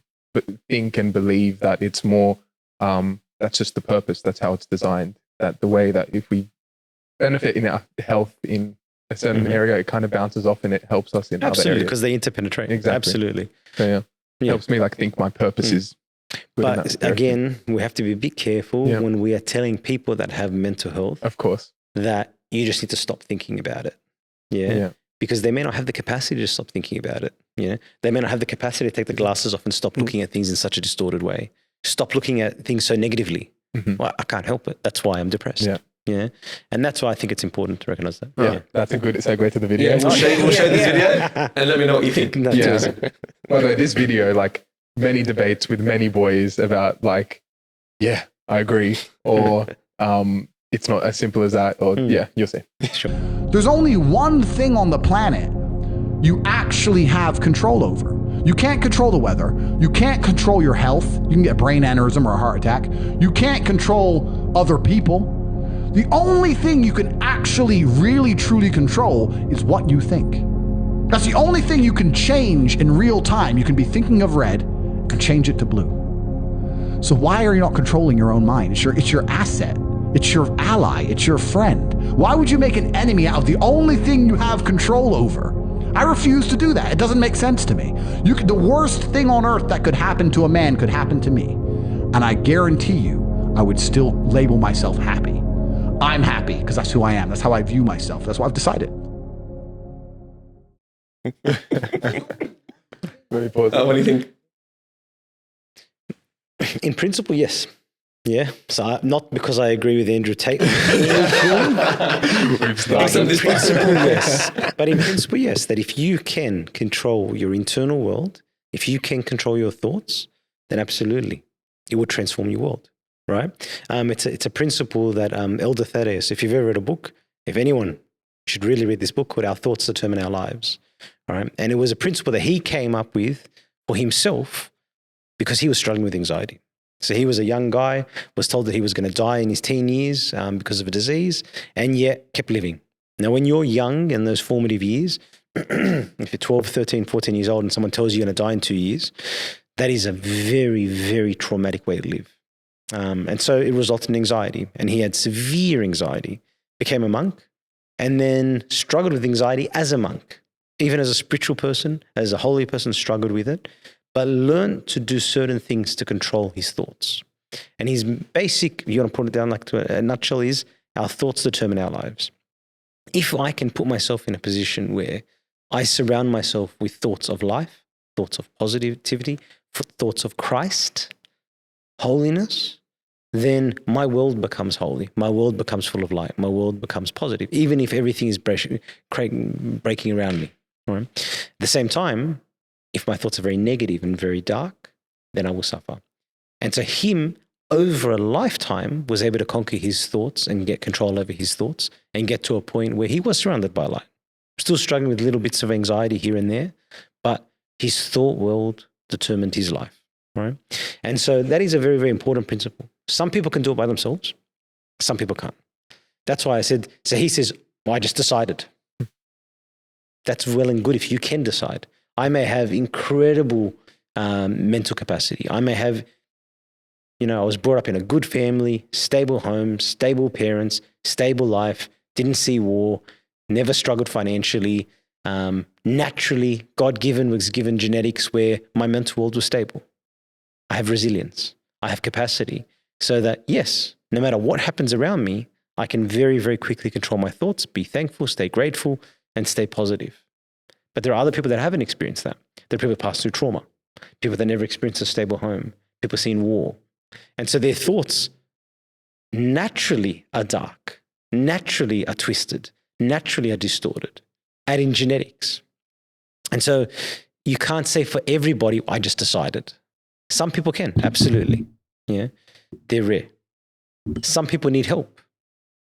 think and believe that it's more, that's just the purpose. That's how it's designed. That the way that if we benefit in our health in a certain area, it kind of bounces off and it helps us in other areas. Absolutely, because they interpenetrate. Exactly. Absolutely. So it helps me like think my purpose is good in that But direction. again, we have to be a bit careful when we are telling people that have mental health, Of course. that you just need to stop thinking about it. Yeah. Because they may not have the capacity to stop thinking about it. Yeah. They may not have the capacity to take the glasses off and stop looking at things in such a distorted way. Stop looking at things so negatively. Well, I can't help it. That's why I'm depressed. Yeah. And that's why I think it's important to recognize that. Yeah. That's a good segue to the video. We'll show this video and let me know what you think. Well, no, this video, like many debates with many boys about like, yeah, I agree. Or it's not as simple as that. Or yeah, you'll see. Sure. There's only one thing on the planet you actually have control over. You can't control the weather. You can't control your health. You can get a brain aneurysm or a heart attack. You can't control other people. The only thing you can actually really truly control is what you think. That's the only thing you can change in real time. You can be thinking of red and change it to blue. So why are you not controlling your own mind? It's your asset. It's your ally. It's your friend. Why would you make an enemy out of the only thing you have control over? I refuse to do that. It doesn't make sense to me. The worst thing on earth that could happen to a man could happen to me. And I guarantee you, I would still label myself happy. I'm happy because that's who I am. That's how I view myself. That's what I've decided. What do you think? In principle, yes. Yeah. So not because I agree with Andrew Tate. Yes. But in principle, yes, that if you can control your internal world, if you can control your thoughts, then absolutely, it will transform your world, right? It's a principle that Elder Thaddeus, if you've ever read a book, if anyone should really read this book called Our Thoughts Determine Our Lives, right? And it was a principle that he came up with for himself because he was struggling with anxiety. So he was a young guy, was told that he was going to die in his teen years because of a disease, and yet kept living. Now, when you're young in those formative years, if you're 12, 13, 14 years old and someone tells you you're going to die in 2 years, that is a very, very traumatic way to live. And so it resulted in anxiety, and he had severe anxiety, became a monk, and then struggled with anxiety as a monk. Even as a spiritual person, as a holy person, struggled with it, but learned to do certain things to control his thoughts. And his basic, you want to put it down like to a nutshell, is our thoughts determine our lives. If I can put myself in a position where I surround myself with thoughts of life, thoughts of positivity, thoughts of Christ, holiness, then my world becomes holy. My world becomes full of light. My world becomes positive, even if everything is breaking around me. Right? At the same time, if my thoughts are very negative and very dark, then I will suffer. And so him, over a lifetime, was able to conquer his thoughts and get control over his thoughts and get to a point where he was surrounded by light. Still struggling with little bits of anxiety here and there, but his thought world determined his life, right? And so that is a very, very important principle. Some people can do it by themselves. Some people can't. That's why I said, so he says, well, I just decided. That's well and good if you can decide. I may have incredible mental capacity. I may have You know, I was brought up in a good family, stable home, stable parents, stable life, didn't see war, never struggled financially. Naturally, God-given was given genetics where my mental world was stable. I have resilience. I have capacity so that, yes, no matter what happens around me, I can very, very quickly control my thoughts, be thankful, stay grateful, and stay positive. But there are other people that haven't experienced that. There are people that pass through trauma, people that never experienced a stable home, people seen war. And so their thoughts naturally are dark, naturally are twisted, naturally are distorted. Add in genetics. And so you can't say for everybody, I just decided. Some people can, absolutely. Yeah, they're rare. Some people need help.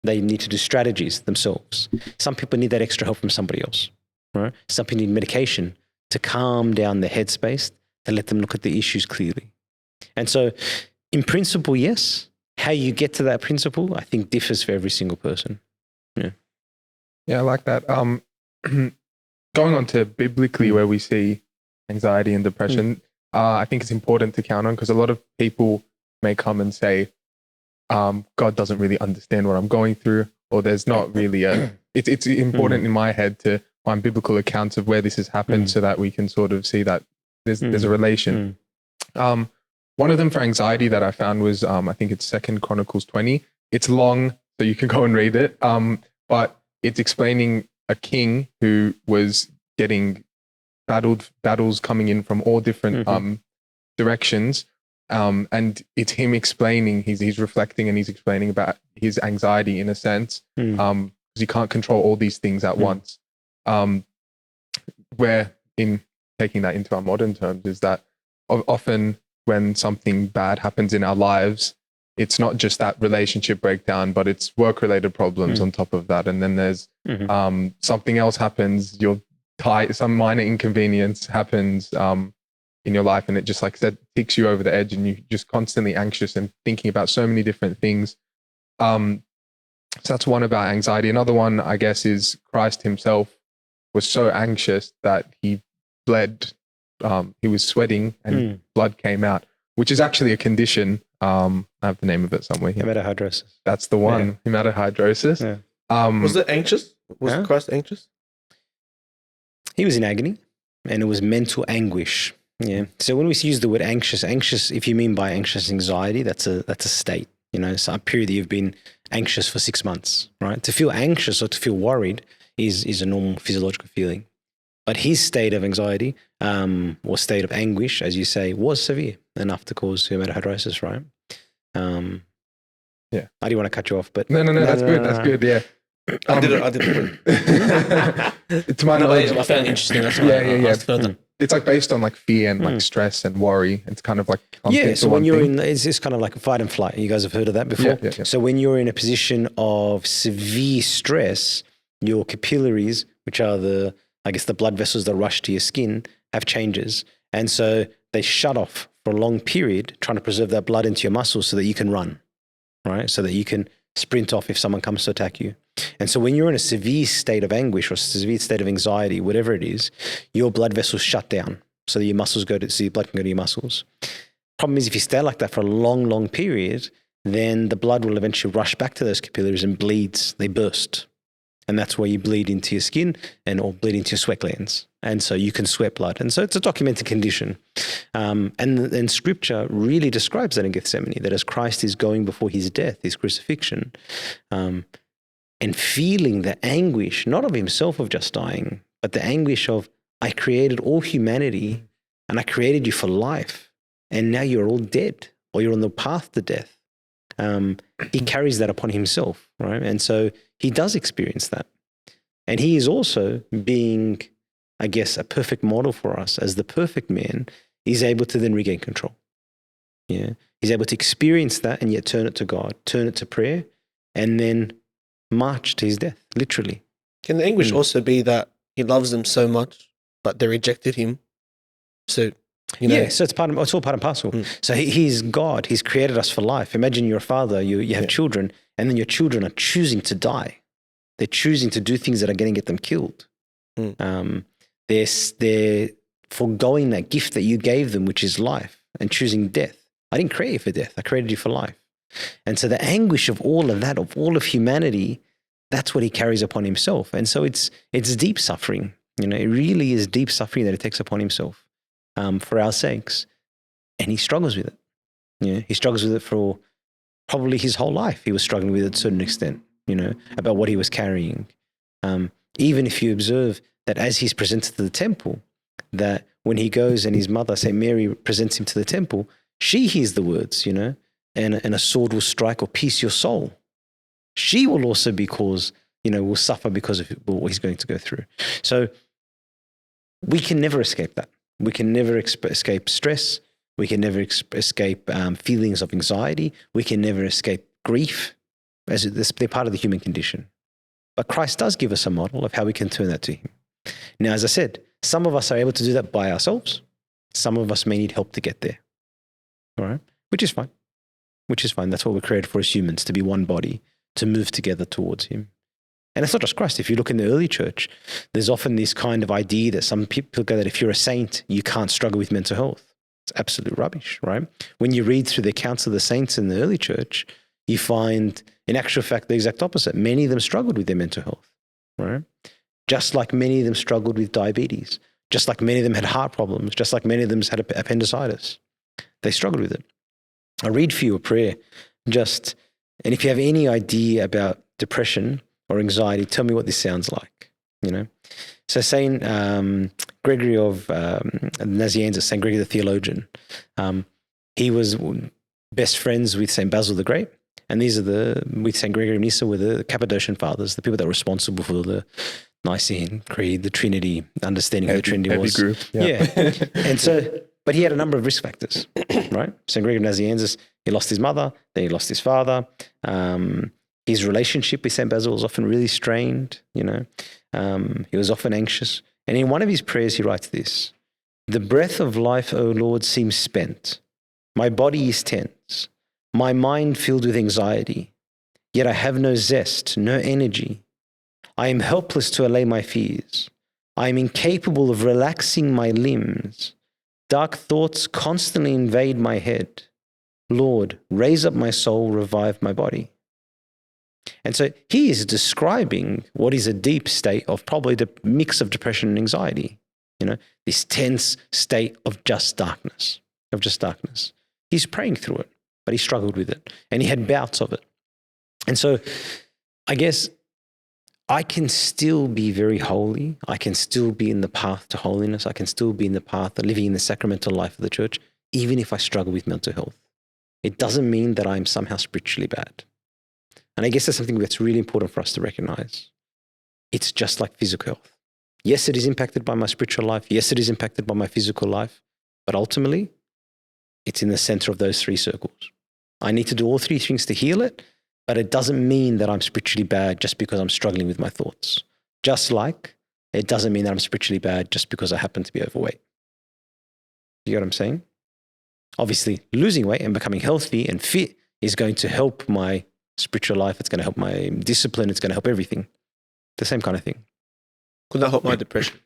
They need to do strategies themselves. Some people need that extra help from somebody else. Right? Some people need medication to calm down their headspace, to let them look at the issues clearly. And so, in principle, yes. How you get to that principle, I think, differs for every single person. Yeah, I like that. Going on to biblically, where we see anxiety and depression, I think it's important to count on, because a lot of people may come and say, God doesn't really understand what I'm going through, or there's not really it's important in my head to find biblical accounts of where this has happened so that we can sort of see that there's a relation. One of them for anxiety that I found was, I think it's 2 Chronicles 20. It's long, so you can go and read it. But it's explaining a king who was getting battles coming in from all different directions. And it's him explaining, he's reflecting and he's explaining about his anxiety in a sense, because he can't control all these things at once. Where in taking that into our modern terms is that often when something bad happens in our lives, it's not just that relationship breakdown, but it's work-related problems on top of that. And then there's something else happens, some minor inconvenience happens in your life, and it just, like I said, takes you over the edge, and you're just constantly anxious and thinking about so many different things. So that's one about anxiety. Another one, I guess, is Christ himself was so anxious that he bled. He was sweating and blood came out, which is actually a condition. I have the name of it somewhere here. Hematidrosis. That's the one. Yeah. Hematidrosis. Yeah. Was it anxious? Was Christ anxious? He was in agony, and it was mental anguish. Yeah. So when we use the word anxious, if you mean by anxious anxiety, that's a state. You know, so a period that you've been anxious for 6 months, right? To feel anxious or to feel worried is a normal physiological feeling. But his state of anxiety or state of anguish, as you say, was severe enough to cause hematidrosis, right? Yeah. I didn't want to cut you off, but no, that's good. That's good. Yeah. I did it. To my knowledge, I found it interesting. That's why I asked further. It's like based on like fear and like stress and worry. It's kind of like so when you're in, it's kind of like fight and flight. You guys have heard of that before. Yeah. So when you're in a position of severe stress, your capillaries, which are the blood vessels that rush to your skin, have changes, and so they shut off for a long period, trying to preserve that blood into your muscles so that you can run, right? So that you can sprint off if someone comes to attack you. And so when you're in a severe state of anguish or severe state of anxiety, whatever it is, your blood vessels shut down so that your muscles so your blood can go to your muscles. Problem is, if you stay like that for a long, long period, then the blood will eventually rush back to those capillaries and bleeds. They burst. And that's where you bleed into your skin or bleed into your sweat glands. And so you can sweat blood. And so it's a documented condition. And scripture really describes that in Gethsemane, that as Christ is going before his death, his crucifixion, and feeling the anguish, not of himself of just dying, but the anguish of, I created all humanity and I created you for life. And now you're all dead, or you're on the path to death. He carries that upon himself, right? And so he does experience that. And he is also being, I guess, a perfect model for us. As the perfect man, he's able to then regain control. Yeah. He's able to experience that and yet turn it to God, turn it to prayer, and then march to his death, literally. Can the anguish also be that he loves them so much, but they rejected him? So, so it's all part and parcel. So he's God. He's created us for life. Imagine you're a father, you have children, and then your children are choosing to die. They're choosing to do things that are going to get them killed. They're foregoing that gift that you gave them, which is life, and choosing death. I didn't create you for death. I created you for life. And so the anguish of all of that, of all of humanity, that's what he carries upon himself. And so it's deep suffering. You know, it really is deep suffering that he takes upon himself for our sakes. And he struggles with it. You know, he struggles with it for probably his whole life. He was struggling with it to a certain extent, you know, about what he was carrying. Even if you observe that as he's presented to the temple, that when he goes and his mother, say Mary, presents him to the temple, she hears the words, you know, and a sword will strike or pierce your soul. She will also be caused, you know, will suffer because of what he's going to go through. So we can never escape that. We can never escape stress. We can never escape feelings of anxiety. We can never escape grief, as they're part of the human condition. But Christ does give us a model of how we can turn that to him. Now, as I said, some of us are able to do that by ourselves. Some of us may need help to get there. All right? Which is fine. Which is fine. That's what we're created for as humans, to be one body, to move together towards him. And it's not just Christ. If you look in the early church, there's often this kind of idea that some people go that if you're a saint, you can't struggle with mental health. It's absolute rubbish, right? When you read through the accounts of the saints in the early church, you find, in actual fact, the exact opposite. Many of them struggled with their mental health, right? Just like many of them struggled with diabetes, just like many of them had heart problems, just like many of them had appendicitis. They struggled with it. I'll read for you a prayer, and if you have any idea about depression or anxiety, tell me what this sounds like, you know? So Saint Gregory of Nazianzus, Saint Gregory the theologian, he was best friends with Saint Basil the Great. And these are with Saint Gregory of Nyssa were the Cappadocian fathers, the people that were responsible for the Nicene Creed, the Trinity, understanding of the Trinity was. Group. Yeah. And so, but he had a number of risk factors, right? Saint Gregory of Nazianzus, he lost his mother, then he lost his father. His relationship with Saint Basil was often really strained, you know. He was often anxious. And in one of his prayers, he writes this: "The breath of life, O Lord, seems spent. My body is tense. My mind filled with anxiety. Yet I have no zest, no energy. I am helpless to allay my fears. I am incapable of relaxing my limbs. Dark thoughts constantly invade my head. Lord, raise up my soul, revive my body." And so he is describing what is a deep state of probably the mix of depression and anxiety, you know, this tense state of just darkness, He's praying through it, but he struggled with it and he had bouts of it. And so I guess I can still be very holy. I can still be in the path to holiness. I can still be in the path of living in the sacramental life of the church, even if I struggle with mental health. It doesn't mean that I'm somehow spiritually bad. And I guess that's something that's really important for us to recognize. It's just like physical health. Yes, it is impacted by my spiritual life. Yes, it is impacted by my physical life. But ultimately, it's in the center of those three circles. I need to do all three things to heal it, but it doesn't mean that I'm spiritually bad just because I'm struggling with my thoughts. Just like it doesn't mean that I'm spiritually bad just because I happen to be overweight. You get what I'm saying? Obviously, losing weight and becoming healthy and fit is going to help my spiritual life. It's going to help my discipline. It's going to help everything. The same kind of thing. Could that help my depression?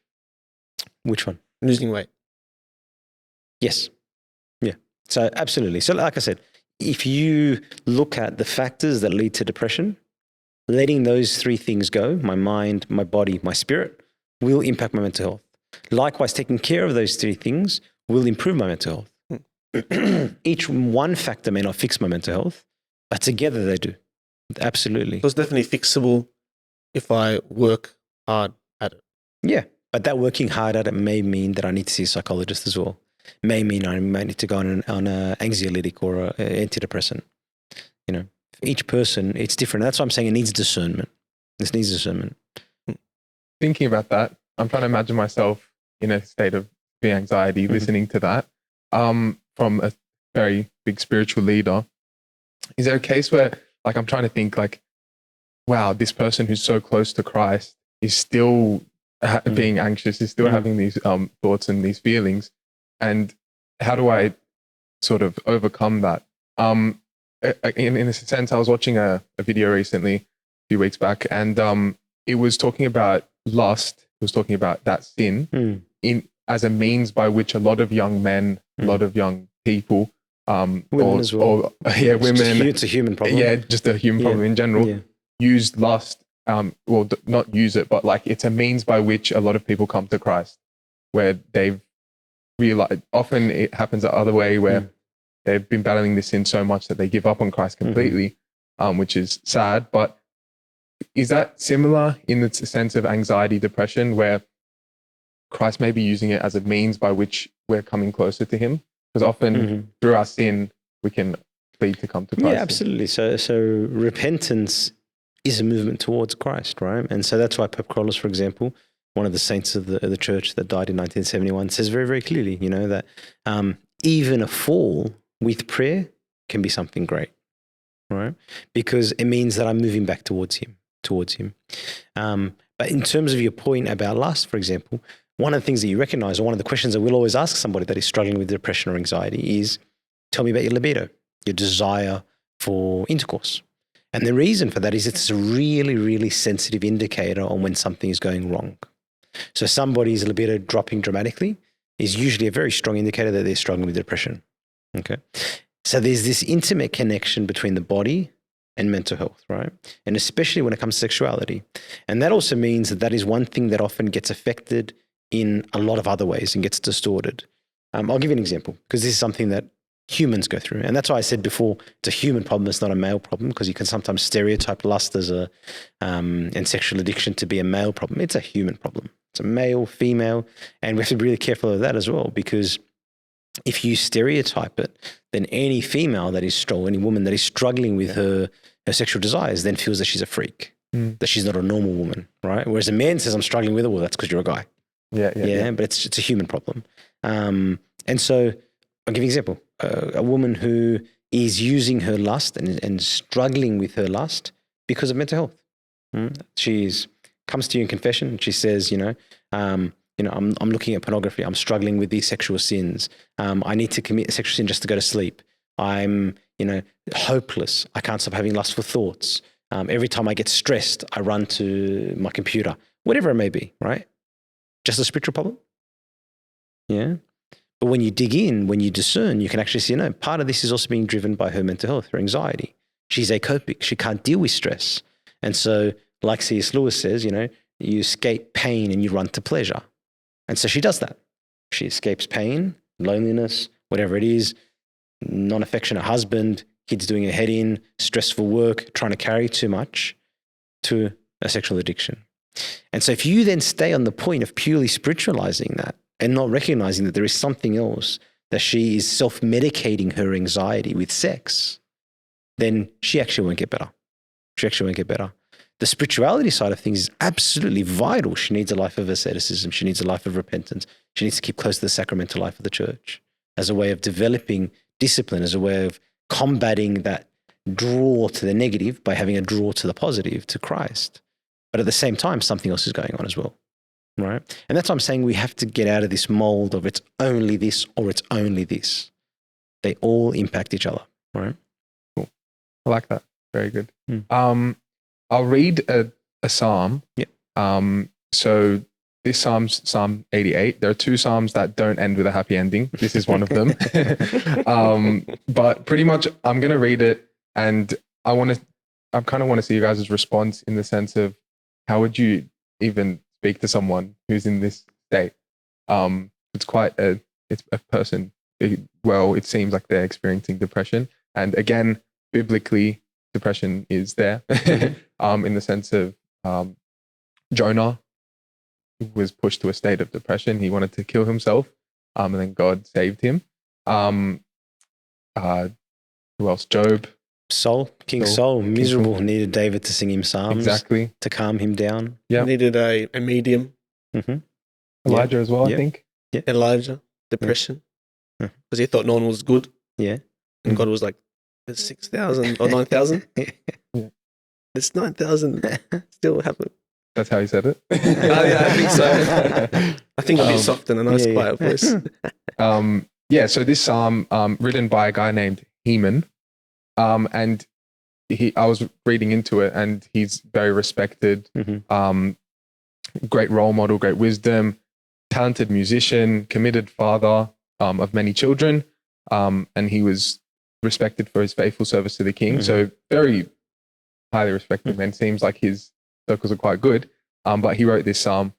Which one? Losing weight. Yes. Yeah. So absolutely. So like I said, if you look at the factors that lead to depression, letting those three things go, my mind, my body, my spirit, will impact my mental health. Likewise, taking care of those three things will improve my mental health. Each one factor may not fix my mental health, but together they do. Absolutely. So it's definitely fixable if I work hard at it. Yeah. But that working hard at it may mean that I need to see a psychologist as well. May mean I might need to go on an anxiolytic or an antidepressant. You know, for each person, it's different. That's why I'm saying it needs discernment. This needs discernment. Thinking about that, I'm trying to imagine myself in a state of anxiety, listening to that from a very big spiritual leader. Is there a case where, like, I'm trying to think, like, wow, this person who's so close to Christ is still being anxious, is still having these thoughts and these feelings, and how do I sort of overcome that? In a sense, I was watching a video recently, a few weeks back, and it was talking about lust. It was talking about that sin as a means by which a lot of young men, a lot of young people Women as well. Women. It's a human problem. Yeah, just a human problem in general. Yeah. Use lust, not use it, but like it's a means by which a lot of people come to Christ, where they've realized, often it happens the other way, where they've been battling this sin so much that they give up on Christ completely, which is sad. But is that similar in the sense of anxiety, depression, where Christ may be using it as a means by which we're coming closer to him? Because often through our sin, we can plead to come to Christ. Yeah, absolutely. So repentance is a movement towards Christ, right? And so that's why Pope Carlos, for example, one of the saints of the church that died in 1971, says very, very clearly, that even a fall with prayer can be something great, right? Because it means that I'm moving back towards him. But in terms of your point about lust, for example, one of the things that you recognize, or one of the questions I will always ask somebody that is struggling with depression or anxiety is, tell me about your libido, your desire for intercourse. And the reason for that is it's a really, really sensitive indicator on when something is going wrong. So somebody's libido dropping dramatically is usually a very strong indicator that they're struggling with depression. Okay. So there's this intimate connection between the body and mental health, right? And especially when it comes to sexuality. And that also means that that is one thing that often gets affected in a lot of other ways and gets distorted. I'll give you an example, because this is something that humans go through. And that's why I said before, it's a human problem, it's not a male problem, because you can sometimes stereotype lust as and sexual addiction to be a male problem. It's a human problem. It's a male, female, and we have to be really careful of that as well, because if you stereotype it, then any female that is any woman that is struggling with her sexual desires then feels that she's a freak, that she's not a normal woman, right? Whereas a man says, I'm struggling with it, well, that's because you're a guy. Yeah. But it's a human problem. And so I'll give you an example. A woman who is using her lust and struggling with her lust because of mental health. She's comes to you in confession and she says, I'm looking at pornography. I'm struggling with these sexual sins. I need to commit a sexual sin just to go to sleep. I'm, hopeless. I can't stop having lustful thoughts. Every time I get stressed, I run to my computer, whatever it may be, right? Just a spiritual problem. Yeah. But when you dig in, when you discern, you can actually see, part of this is also being driven by her mental health, her anxiety. She's acopic. She can't deal with stress. And so, like C.S. Lewis says, you escape pain and you run to pleasure. And so she does that. She escapes pain, loneliness, whatever it is, non-affectionate husband, kids doing her head in, stressful work, trying to carry too much, to a sexual addiction. And so if you then stay on the point of purely spiritualizing that and not recognizing that there is something else, that she is self-medicating her anxiety with sex, then she actually won't get better. The spirituality side of things is absolutely vital. She needs a life of asceticism. She needs a life of repentance. She needs to keep close to the sacramental life of the church as a way of developing discipline, as a way of combating that draw to the negative by having a draw to the positive, to Christ. But at the same time, something else is going on as well, right? And that's why I'm saying we have to get out of this mold of it's only this or it's only this. They all impact each other, right? Cool. I like that. Very good. I'll read a psalm. Yeah. So this psalm's Psalm 88. There are two psalms that don't end with a happy ending. This is one of them. But pretty much I'm going to read it, and I kind of want to see you guys' response in the sense of, how would you even speak to someone who's in this state? It's a person. It seems like they're experiencing depression. And again, biblically, depression is there in the sense of Jonah was pushed to a state of depression. He wanted to kill himself, and then God saved him. Who else? Job. King Saul, miserable, needed David to sing him psalms. Exactly. To calm him down. Yeah. Needed a medium. Mm-hmm. Elijah as well, I think. Yeah. Elijah, depression. Because he thought no one was good. Yeah. And God was like, there's 6,000 or 9,000. There's 9,000 still happen. That's how he said it. Yeah, I think so. I think a bit soft and a nice quiet voice. So this psalm, written by a guy named Heman, and I was reading into it, and he's very respected, great role model, great wisdom, talented musician, committed father of many children. and he was respected for his faithful service to the king. So very highly respected man. Seems like his circles are quite good. But he wrote this psalm.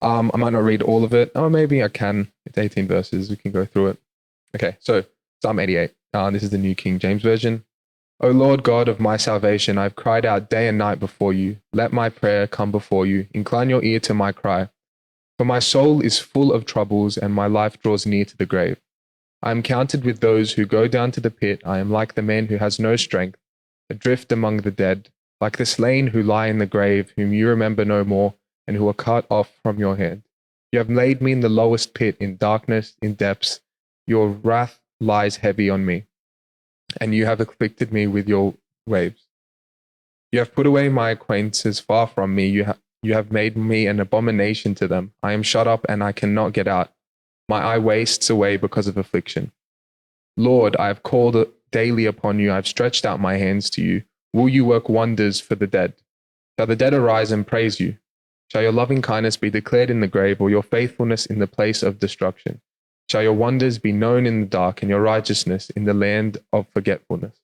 I might not read all of it. Oh, maybe I can. It's 18 verses. We can go through it. Okay, so Psalm 88. This is the New King James Version. O Lord God of my salvation, I've cried out day and night before you. Let my prayer come before you. Incline your ear to my cry. For my soul is full of troubles, and my life draws near to the grave. I am counted with those who go down to the pit. I am like the man who has no strength, adrift among the dead, like the slain who lie in the grave, whom you remember no more, and who are cut off from your hand. You have laid me in the lowest pit, in darkness, in depths. Your wrath lies heavy on me, and you have afflicted me with your waves. You have put away my acquaintances far from me. You have made me an abomination to them. I am shut up, and I cannot get out. My eye wastes away because of affliction. Lord, I have called daily upon you. I have stretched out my hands to you. Will you work wonders for the dead? Shall the dead arise and praise you? Shall your loving kindness be declared in the grave, or your faithfulness in the place of destruction? Shall your wonders be known in the dark, and your righteousness in the land of forgetfulness?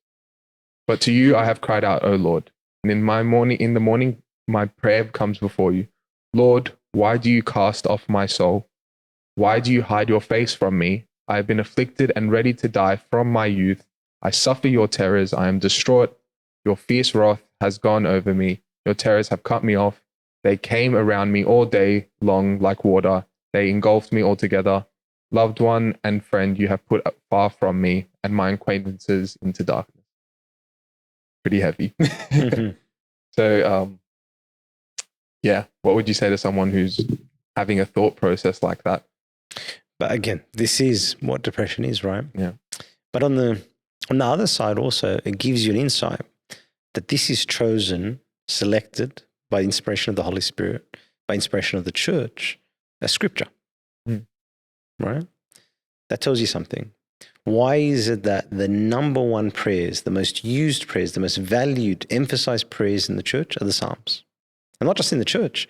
But to you I have cried out, O Lord, and in the morning my prayer comes before you. Lord, why do you cast off my soul? Why do you hide your face from me? I have been afflicted and ready to die from my youth. I suffer your terrors. I am distraught. Your fierce wrath has gone over me. Your terrors have cut me off. They came around me all day long like water. They engulfed me altogether. Loved one and friend you have put far from me, and my acquaintances into darkness. Pretty heavy. So, yeah, what would you say to someone who's having a thought process like that? But again, this is what depression is, right? Yeah. But on the other side also, it gives you an insight that this is chosen, selected by inspiration of the Holy Spirit, by inspiration of the church, as scripture. Right? That tells you something. Why is it that the number one prayers, the most used prayers, the most valued, emphasized prayers in the church are the Psalms? And not just in the church,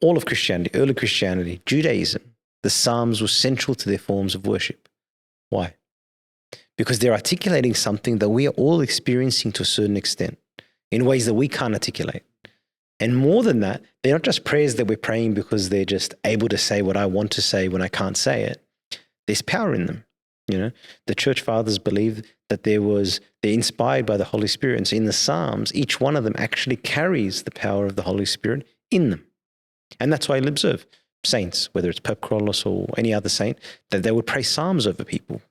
all of Christianity, early Christianity, Judaism, the Psalms were central to their forms of worship. Why? Because they're articulating something that we are all experiencing to a certain extent in ways that we can't articulate. And more than that, they're not just prayers that we're praying because they're just able to say what I want to say when I can't say it. There's power in them. You know, the church fathers believe that they're inspired by the Holy Spirit. And so in the Psalms, each one of them actually carries the power of the Holy Spirit in them. And that's why you'll observe saints, whether it's Pope Carlos or any other saint, that they would pray Psalms over people.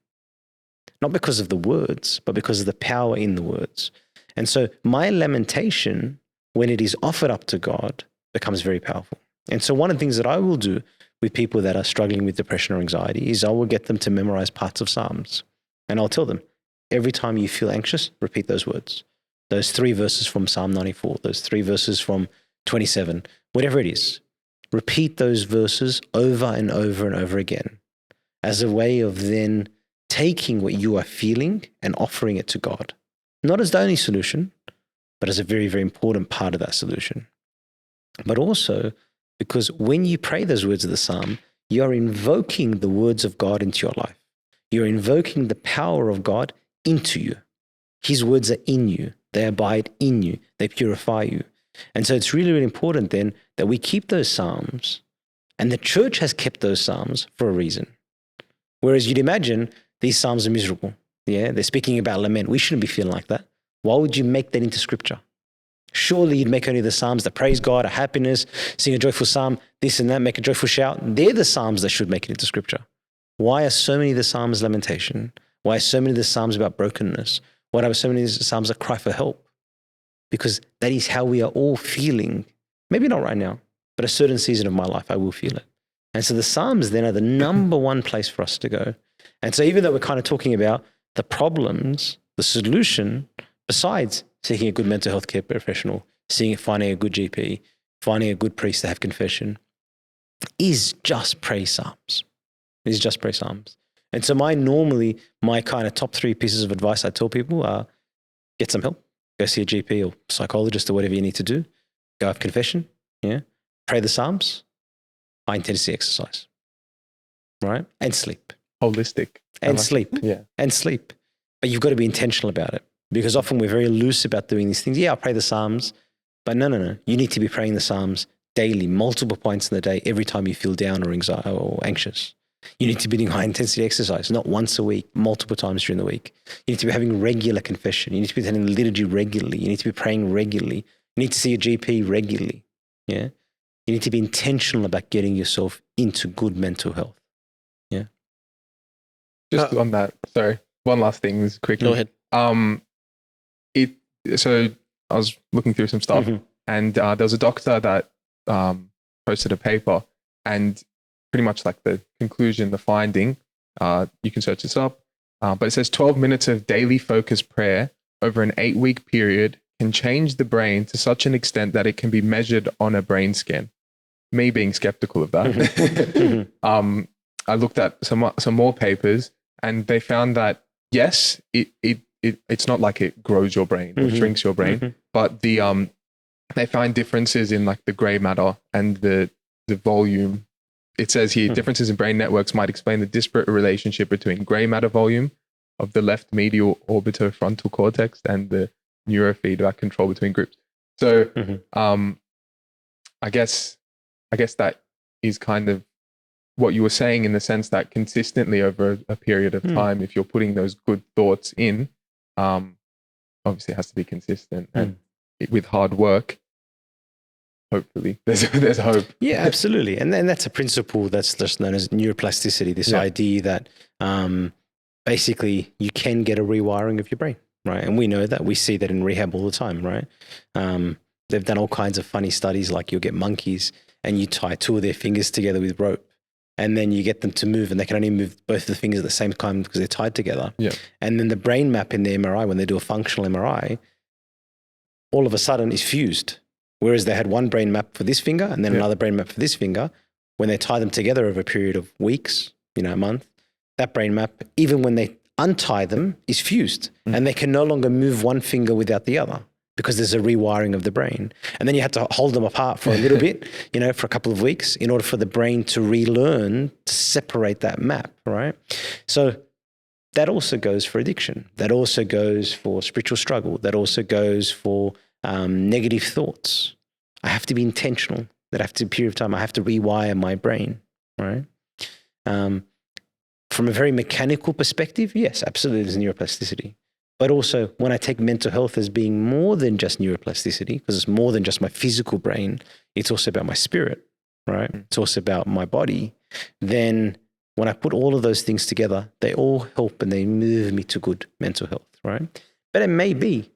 Not because of the words, but because of the power in the words. And so my lamentation, when it is offered up to God, becomes very powerful. And so one of the things that I will do with people that are struggling with depression or anxiety is I will get them to memorize parts of Psalms. And I'll tell them, every time you feel anxious, repeat those words. Those 3 verses from Psalm 94, those 3 verses from 27, whatever it is. Repeat those verses over and over and over again as a way of then taking what you are feeling and offering it to God. Not as the only solution, but as a very, very important part of that solution. But also because when you pray those words of the Psalm, you are invoking the words of God into your life. You're invoking the power of God into you. His words are in you. They abide in you. They purify you. And so it's really, really important then that we keep those Psalms, and the church has kept those Psalms for a reason. Whereas you'd imagine these Psalms are miserable. Yeah, they're speaking about lament. We shouldn't be feeling like that. Why would you make that into scripture? Surely you'd make only the Psalms that praise God, a happiness, sing a joyful psalm, this and that, make a joyful shout. They're the Psalms that should make it into scripture. Why are so many of the Psalms lamentation? Why are so many of the Psalms about brokenness? Why are so many of the Psalms that cry for help? Because that is how we are all feeling. Maybe not right now, but a certain season of my life, I will feel it. And so the Psalms then are the number one place for us to go. And so even though we're kind of talking about the problems, the solution, besides seeking a good mental health care professional, finding a good GP, finding a good priest to have confession, is just pray Psalms. Is just pray Psalms. And so my kind of top 3 pieces of advice I tell people are get some help. Go see a GP or psychologist or whatever you need to do. Go have confession. Yeah. Pray the Psalms. High intensity exercise. Right? And sleep. holistic. And sleep. Yeah. And sleep. But you've got to be intentional about it, because often we're very loose about doing these things. Yeah, I'll pray the Psalms, but no. You need to be praying the Psalms daily, multiple points in the day, every time you feel down or anxiety or anxious. You need to be doing high intensity exercise, not once a week, multiple times during the week. You need to be having regular confession. You need to be attending the liturgy regularly. You need to be praying regularly. You need to see a GP regularly. Yeah. You need to be intentional about getting yourself into good mental health. Yeah. Just on that, sorry, one last thing, this is quick. Go ahead. So I was looking through some stuff, and there was a doctor that posted a paper, and pretty much like the conclusion, the finding, you can search this up, but it says 12 minutes of daily focused prayer over an 8-week period can change the brain to such an extent that it can be measured on a brain scan. Me being skeptical of that, I looked at some more papers, and they found that yes, it's not like it grows your brain or shrinks your brain, but they find differences in like the gray matter and the volume. It says here, differences in brain networks might explain the disparate relationship between gray matter volume of the left medial orbitofrontal cortex and the neurofeedback control between groups. So I guess that is kind of what you were saying, in the sense that consistently over a period of time, if you're putting those good thoughts in, obviously it has to be consistent, and with hard work, hopefully there's hope. Yeah, absolutely. And then that's a principle that's just known as neuroplasticity, this idea that basically you can get a rewiring of your brain, right? And we know that. We see that in rehab all the time, right? They've done all kinds of funny studies, like you'll get monkeys and you tie 2 of their fingers together with rope, and then you get them to move, and they can only move both of the fingers at the same time because they're tied together. Yeah. And then the brain map in the MRI, when they do a functional MRI, all of a sudden is fused. Whereas they had one brain map for this finger and then another brain map for this finger, when they tie them together over a period of weeks, a month, that brain map, even when they untie them, is fused, and they can no longer move one finger without the other, because there's a rewiring of the brain. And then you had to hold them apart for a little bit, for a couple of weeks, in order for the brain to relearn to separate that map, right? So that also goes for addiction. That also goes for spiritual struggle. That also goes for negative thoughts. I have to be intentional. That after a period of time, I have to rewire my brain, right? From a very mechanical perspective, yes, absolutely, there's neuroplasticity. But also, when I take mental health as being more than just neuroplasticity, because it's more than just my physical brain, it's also about my spirit, right? It's also about my body. Then when I put all of those things together, they all help and they move me to good mental health, right? But it may be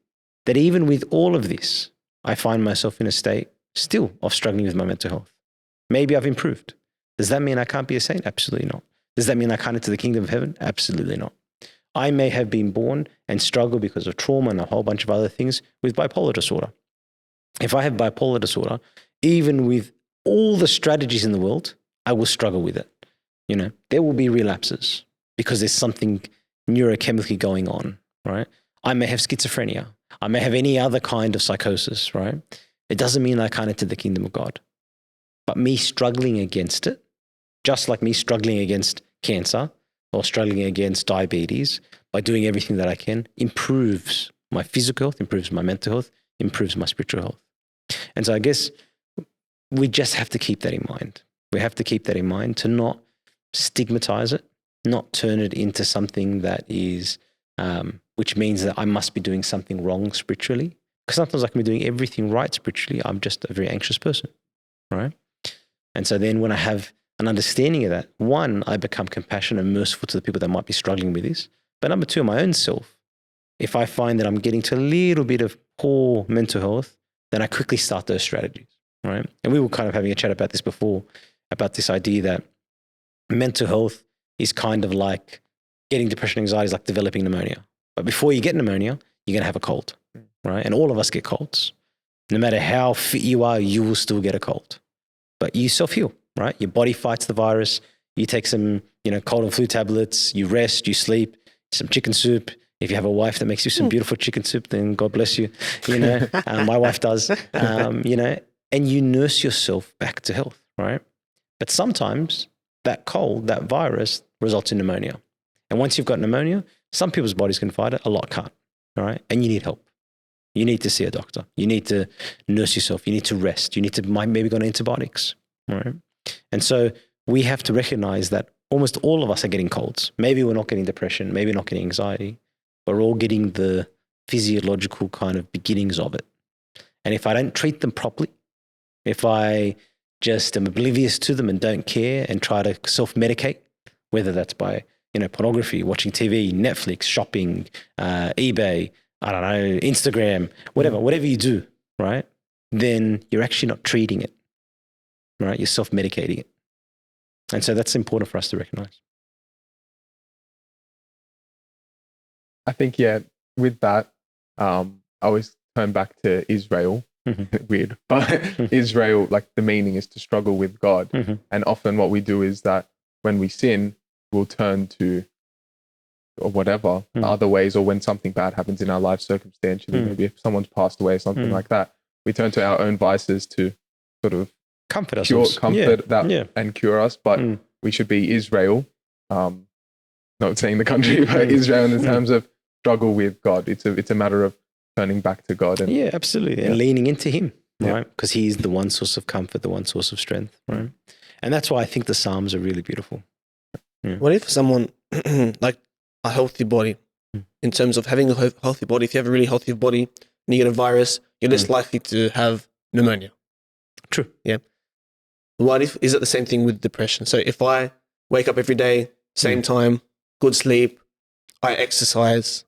that even with all of this, I find myself in a state still of struggling with my mental health. Maybe I've improved. Does that mean I can't be a saint? Absolutely not. Does that mean I can't enter the kingdom of heaven? Absolutely not. I may have been born and struggle because of trauma and a whole bunch of other things with bipolar disorder. If I have bipolar disorder, even with all the strategies in the world, I will struggle with it. There will be relapses because there's something neurochemically going on, right? I may have schizophrenia. I may have any other kind of psychosis, right? It doesn't mean I can't enter the kingdom of God. But me struggling against it, just like me struggling against cancer or struggling against diabetes, by doing everything that I can, improves my physical health, improves my mental health, improves my spiritual health. And so I guess we just have to keep that in mind. We have to keep that in mind to not stigmatize it, not turn it into something that is, which means that I must be doing something wrong spiritually. Because sometimes I can be doing everything right spiritually. I'm just a very anxious person, right? And so then when I have an understanding of that, one, I become compassionate and merciful to the people that might be struggling with this. But number two, my own self, if I find that I'm getting to a little bit of poor mental health, then I quickly start those strategies, right? And we were kind of having a chat about this before, about this idea that mental health is kind of like getting depression and anxiety is like developing pneumonia. But before you get pneumonia, you're going to have a cold, right? And all of us get colds. No matter how fit you are, you will still get a cold. But you self-heal, right? Your body fights the virus. You take some, cold and flu tablets, you rest, you sleep, some chicken soup. If you have a wife that makes you some beautiful chicken soup, then God bless you. My wife does, and you nurse yourself back to health, right? But sometimes that cold, that virus results in pneumonia. And once you've got pneumonia, some people's bodies can fight it, a lot can't. All right. And you need help. You need to see a doctor. You need to nurse yourself. You need to rest. You need to maybe go on antibiotics. All right. And so we have to recognize that almost all of us are getting colds. Maybe we're not getting depression. Maybe not getting anxiety. But we're all getting the physiological kind of beginnings of it. And if I don't treat them properly, if I just am oblivious to them and don't care and try to self-medicate, whether that's by, pornography, watching TV, Netflix, shopping, eBay, I don't know, Instagram, whatever you do, right? Then you're actually not treating it, right? You're self-medicating it. And so that's important for us to recognize. I think, with that, I always turn back to Israel. Weird, but Israel, like the meaning is to struggle with God. And often what we do is that when we sin, we'll turn to or whatever other ways, or when something bad happens in our life circumstantially, maybe if someone's passed away or something like that, we turn to our own vices to sort of comfort ourselves, and cure us. But we should be Israel, not saying the country, but Israel in the terms of struggle with God. It's a matter of turning back to God. And, absolutely. And leaning into him, right? Because he is the one source of comfort, the one source of strength, right? And that's why I think the Psalms are really beautiful. What if someone like a healthy body, in terms of having a healthy body, if you have a really healthy body and you get a virus, you're less likely to have pneumonia. True. Yeah. What if, is it the same thing with depression? So if I wake up every day, same time, good sleep, I exercise,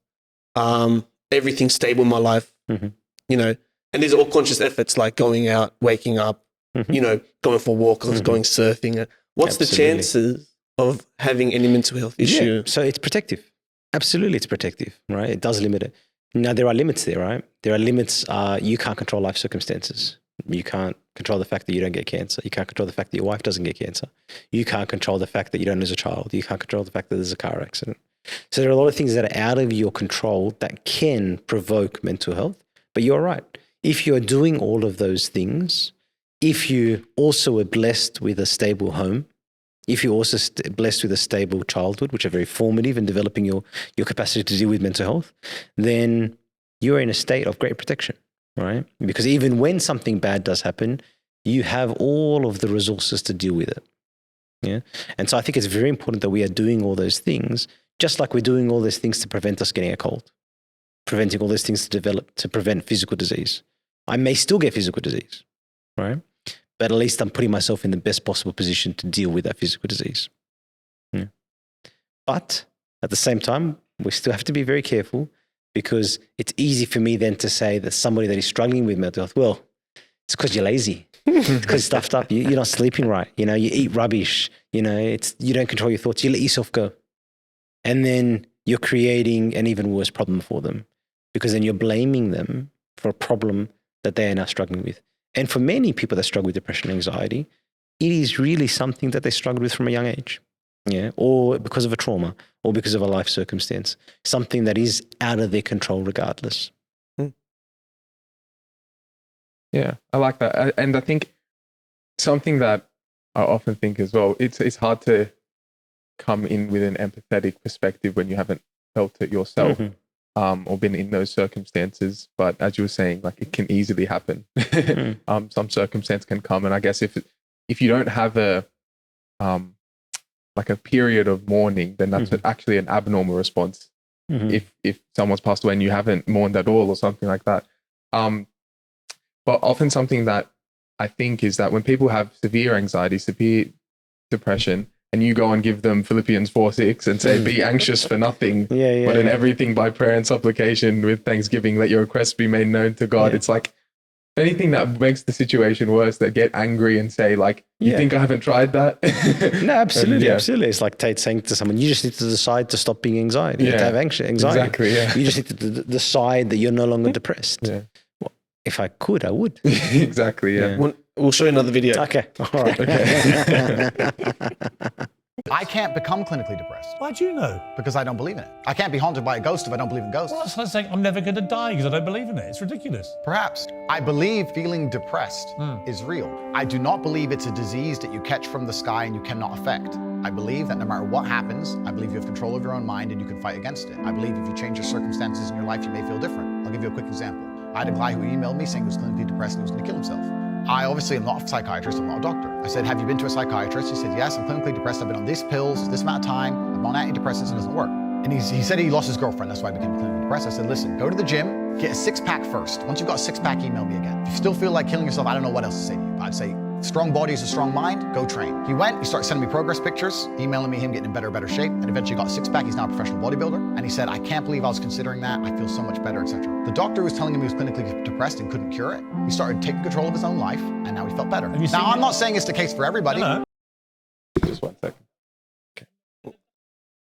everything's stable in my life, and these are all conscious efforts like going out, waking up, going for walks, going surfing. What's the chances of having any mental health issue? Yeah. So it's protective. Absolutely, it's protective, right? It does limit it. Now, there are limits there, right? There are limits. You can't control life circumstances. You can't control the fact that you don't get cancer. You can't control the fact that your wife doesn't get cancer. You can't control the fact that you don't lose a child. You can't control the fact that there's a car accident. So there are a lot of things that are out of your control that can provoke mental health. But you're right. If you're doing all of those things, if you also are blessed with a stable home, if you're also blessed with a stable childhood, which are very formative in developing your capacity to deal with mental health, then you're in a state of great protection, right? Because even when something bad does happen, you have all of the resources to deal with it. Yeah. And so I think it's very important that we are doing all those things, just like we're doing all those things to prevent us getting a cold, preventing all those things to prevent physical disease. I may still get physical disease, right? But at least I'm putting myself in the best possible position to deal with that physical disease. Yeah. But at the same time, we still have to be very careful, because it's easy for me then to say that somebody that is struggling with mental health, well, it's because you're lazy. It's because you're stuffed up. You're not sleeping right. You eat rubbish. You don't control your thoughts. You let yourself go. And then you're creating an even worse problem for them, because then you're blaming them for a problem that they are now struggling with. And for many people that struggle with depression and anxiety, it is really something that they struggled with from a young age, or because of a trauma, or because of a life circumstance, something that is out of their control regardless. Yeah, I like that. And I think something that I often think as well, it's hard to come in with an empathetic perspective when you haven't felt it yourself. Or been in those circumstances, but as you were saying, like it can easily happen. Some circumstance can come, and I guess if you don't have a period of mourning, then that's actually an abnormal response. If someone's passed away and you haven't mourned at all, or something like that. But often something that I think is that when people have severe anxiety, severe depression, and you go and give them Philippians 4:6 and say, be anxious for nothing, but in everything by prayer and supplication with thanksgiving, let your requests be made known to God. It's like anything that makes the situation worse, that get angry and say like, you think I haven't tried that? No, absolutely. Absolutely. It's like Tate saying to someone, you just need to decide to stop being anxiety, to have anxiety. Exactly, yeah. You just need to decide that you're no longer depressed. Well, if I could, I would. Exactly, yeah. We'll show you another video. Okay. All right. Okay. I can't become clinically depressed Why do you know? because I don't believe in it. I can't be haunted by a ghost if I don't believe in ghosts. Well, that's like saying I'm never going to die because I don't believe in it. It's ridiculous. Perhaps. I believe feeling depressed is real. I do not believe it's a disease that you catch from the sky and you cannot affect. I believe that no matter what happens, I believe you have control of your own mind and you can fight against it. I believe if you change your circumstances in your life, you may feel different. I'll give you a quick example. I had a guy who emailed me saying he was clinically depressed and he was going to kill himself. I obviously am not a psychiatrist, I'm not a doctor. I said, have you been to a psychiatrist? He said, yes, I'm clinically depressed. I've been on these pills, this amount of time. I'm on antidepressants, it doesn't work. And he said he lost his girlfriend, that's why I became clinically depressed. I said, listen, go to the gym, get a six-pack first. Once you've got a six-pack, email me again. If you still feel like killing yourself, I don't know what else to say to you. I'd say, strong body is a strong mind, go train. He went, he started sending me progress pictures, emailing me him getting in better shape, and eventually got a six-pack. He's now a professional bodybuilder. And he said, I can't believe I was considering that. I feel so much better, etc. The doctor was telling him he was clinically depressed and couldn't cure it. He started taking control of his own life, and now he felt better. Now, I'm not saying it's the case for everybody. No. Just 1 second.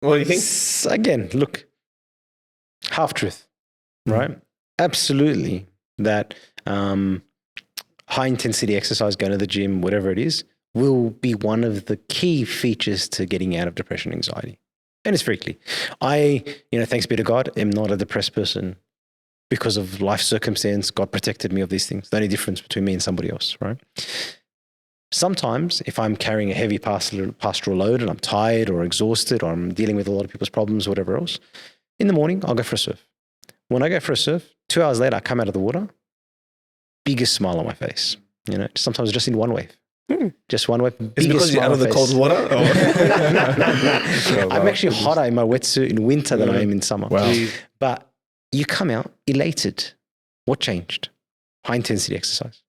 What do you think? Again, look, half truth, right? Absolutely, that high intensity exercise, going to the gym, whatever it is, will be one of the key features to getting out of depression and anxiety. And it's very clear. I, thanks be to God, am not a depressed person because of life circumstance. God protected me of these things. The only difference between me and somebody else, right? Sometimes if I'm carrying a heavy pastoral load and I'm tired or exhausted or I'm dealing with a lot of people's problems, whatever else, in the morning, I'll go for a surf. When I go for a surf, 2 hours later, I come out of the water, biggest smile on my face. Sometimes just in one wave. Just one wave. Is it because you're out of the cold water? Or? No. I'm actually hotter in my wetsuit in winter than I am in summer. Wow. But you come out elated. What changed? High intensity exercise.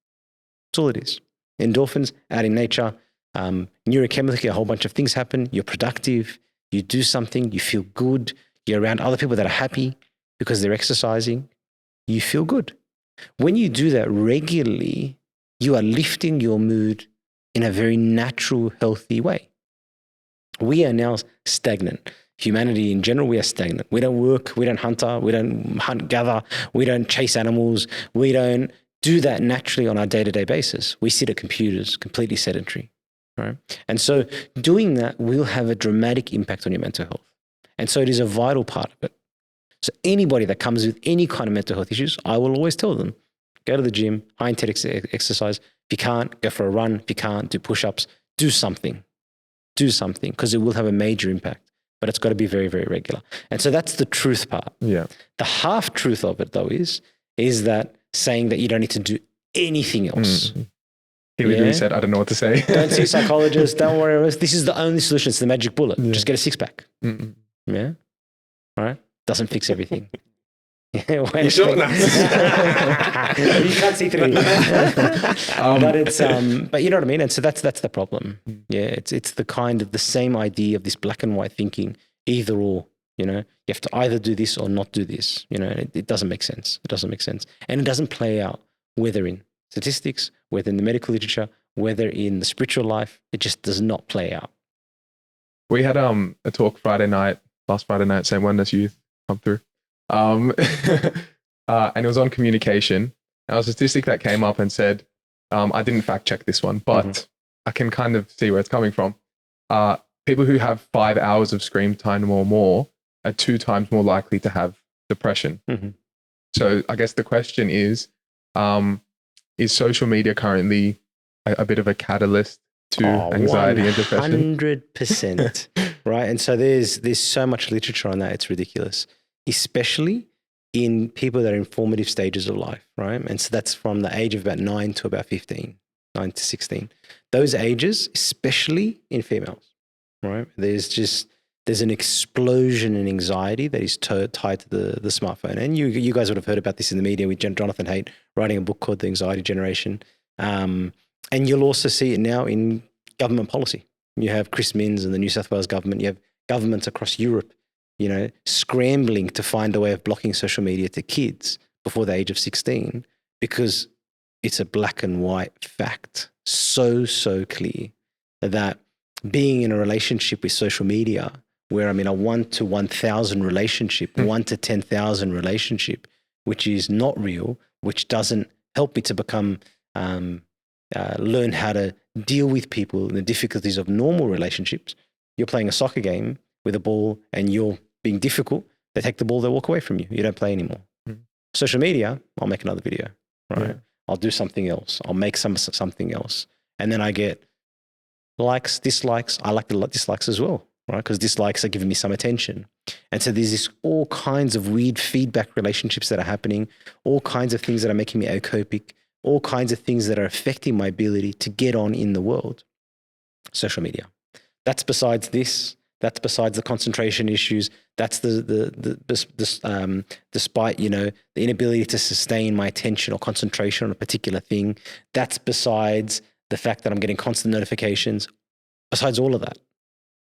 That's all it is. Endorphins out in nature, neurochemically, a whole bunch of things happen. You're productive. You do something. You feel good. You're around other people that are happy because they're exercising. You feel good. When you do that regularly, you are lifting your mood in a very natural, healthy way. We are now stagnant. Humanity in general, we are stagnant. We don't work, we don't hunter, we don't hunt, gather, we don't chase animals, we don't do that naturally on our day-to-day basis. We sit at computers, completely sedentary, right? And so doing that will have a dramatic impact on your mental health. And so it is a vital part of it. So anybody that comes with any kind of mental health issues, I will always tell them, go to the gym, high intensity exercise. If you can't, go for a run. If you can't, do push-ups. Do something. Do something, because it will have a major impact. But it's got to be very, very regular. And so that's the truth part. Yeah. The half truth of it, though, is that saying that you don't need to do anything else. He literally said, I don't know what to say. Don't see a psychologist. Don't worry about this. This is the only solution. It's the magic bullet. Just get a six-pack. Yeah? All right? Doesn't fix everything. You sure? You can't see through. But it's but you know what I mean. And so that's the problem. Yeah, it's the kind of the same idea of this black and white thinking, either or. You have to either do this or not do this. It doesn't make sense. It doesn't make sense, and it doesn't play out whether in statistics, whether in the medical literature, whether in the spiritual life. It just does not play out. We had a talk last Friday night, St. Oneness Youth come through. And it was on communication. And there was a statistic that came up and said, I didn't fact check this one, but I can kind of see where it's coming from. People who have 5 hours of screen time or more are 2 times more likely to have depression. So I guess the question is social media currently a bit of a catalyst to anxiety and depression? 100%. Right. And so there's so much literature on that. It's ridiculous. Especially in people that are in formative stages of life, right? And so that's from the age of about 9 to about 15, 9 to 16. Those ages, especially in females, right? There's an explosion in anxiety that is tied to the smartphone. And you guys would have heard about this in the media with Jonathan Haidt writing a book called The Anxiety Generation. And you'll also see it now in government policy. You have Chris Minns and the New South Wales government. You have governments across Europe scrambling to find a way of blocking social media to kids before the age of 16 because it's a black and white fact. So clear that being in a relationship with social media where I'm in a 1 to 1,000 relationship, 1 to 10,000 relationship, which is not real, which doesn't help me to become, learn how to deal with people and the difficulties of normal relationships, You're playing a soccer game with a ball and you're being difficult. They take the ball, they walk away from you. You don't play anymore. Social media, I'll make another video, right? Yeah. I'll do something else. I'll make something else. And then I get likes, dislikes. I like the dislikes as well, right? Because dislikes are giving me some attention. And so there's this all kinds of weird feedback relationships that are happening, all kinds of things that are making me acopic, all kinds of things that are affecting my ability to get on in the world. Social media. That's besides this. That's besides the concentration issues. That's despite, you know, the inability to sustain my attention or concentration on a particular thing. That's besides the fact that I'm getting constant notifications. Besides all of that,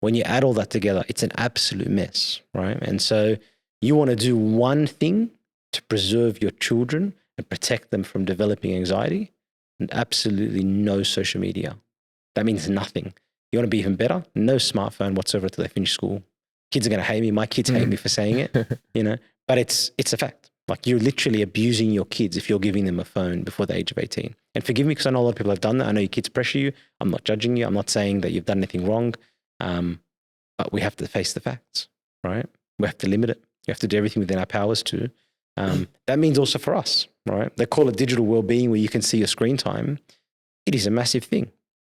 when you add all that together, it's an absolute mess, right? And so you want to do one thing to preserve your children and protect them from developing anxiety, and absolutely no social media. That means nothing. You want to be even better? No smartphone whatsoever until they finish school. Kids are going to hate me. My kids hate me for saying it, you know, but it's a fact. Like, you're literally abusing your kids if you're giving them a phone before the age of 18. And forgive me, because I know a lot of people have done that. I know your kids pressure you. I'm not judging you. I'm not saying that you've done anything wrong. But we have to face the facts, right? We have to limit it. You have to do everything within our powers to. That means also for us, right? They call it digital well-being, where you can see your screen time. It is a massive thing,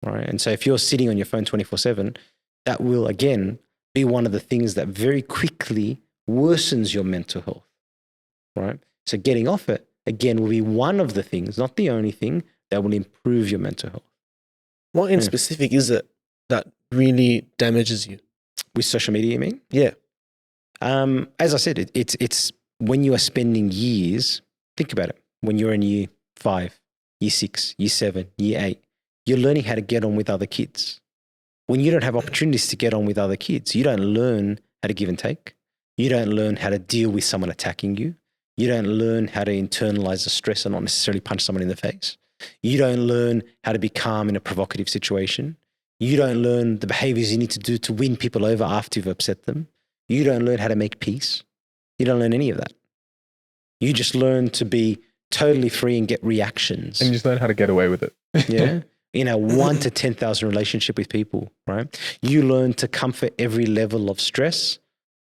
right? And so if you're sitting on your phone 24/7, that will, again, be one of the things that very quickly worsens your mental health, right? So getting off it, again, will be one of the things, not the only thing, that will improve your mental health. What in specific is it that really damages you? With social media, you mean? Yeah. As I said, it's when you are spending years, think about it, when you're in year 5, year 6, year 7, year 8, you're learning how to get on with other kids. When you don't have opportunities to get on with other kids, you don't learn how to give and take. You don't learn how to deal with someone attacking you. You don't learn how to internalize the stress and not necessarily punch someone in the face. You don't learn how to be calm in a provocative situation. You don't learn the behaviors you need to do to win people over after you've upset them. You don't learn how to make peace. You don't learn any of that. You just learn to be totally free and get reactions. And you just learn how to get away with it. Yeah. In a 1 to 10,000 relationship with people, right? You learn to comfort every level of stress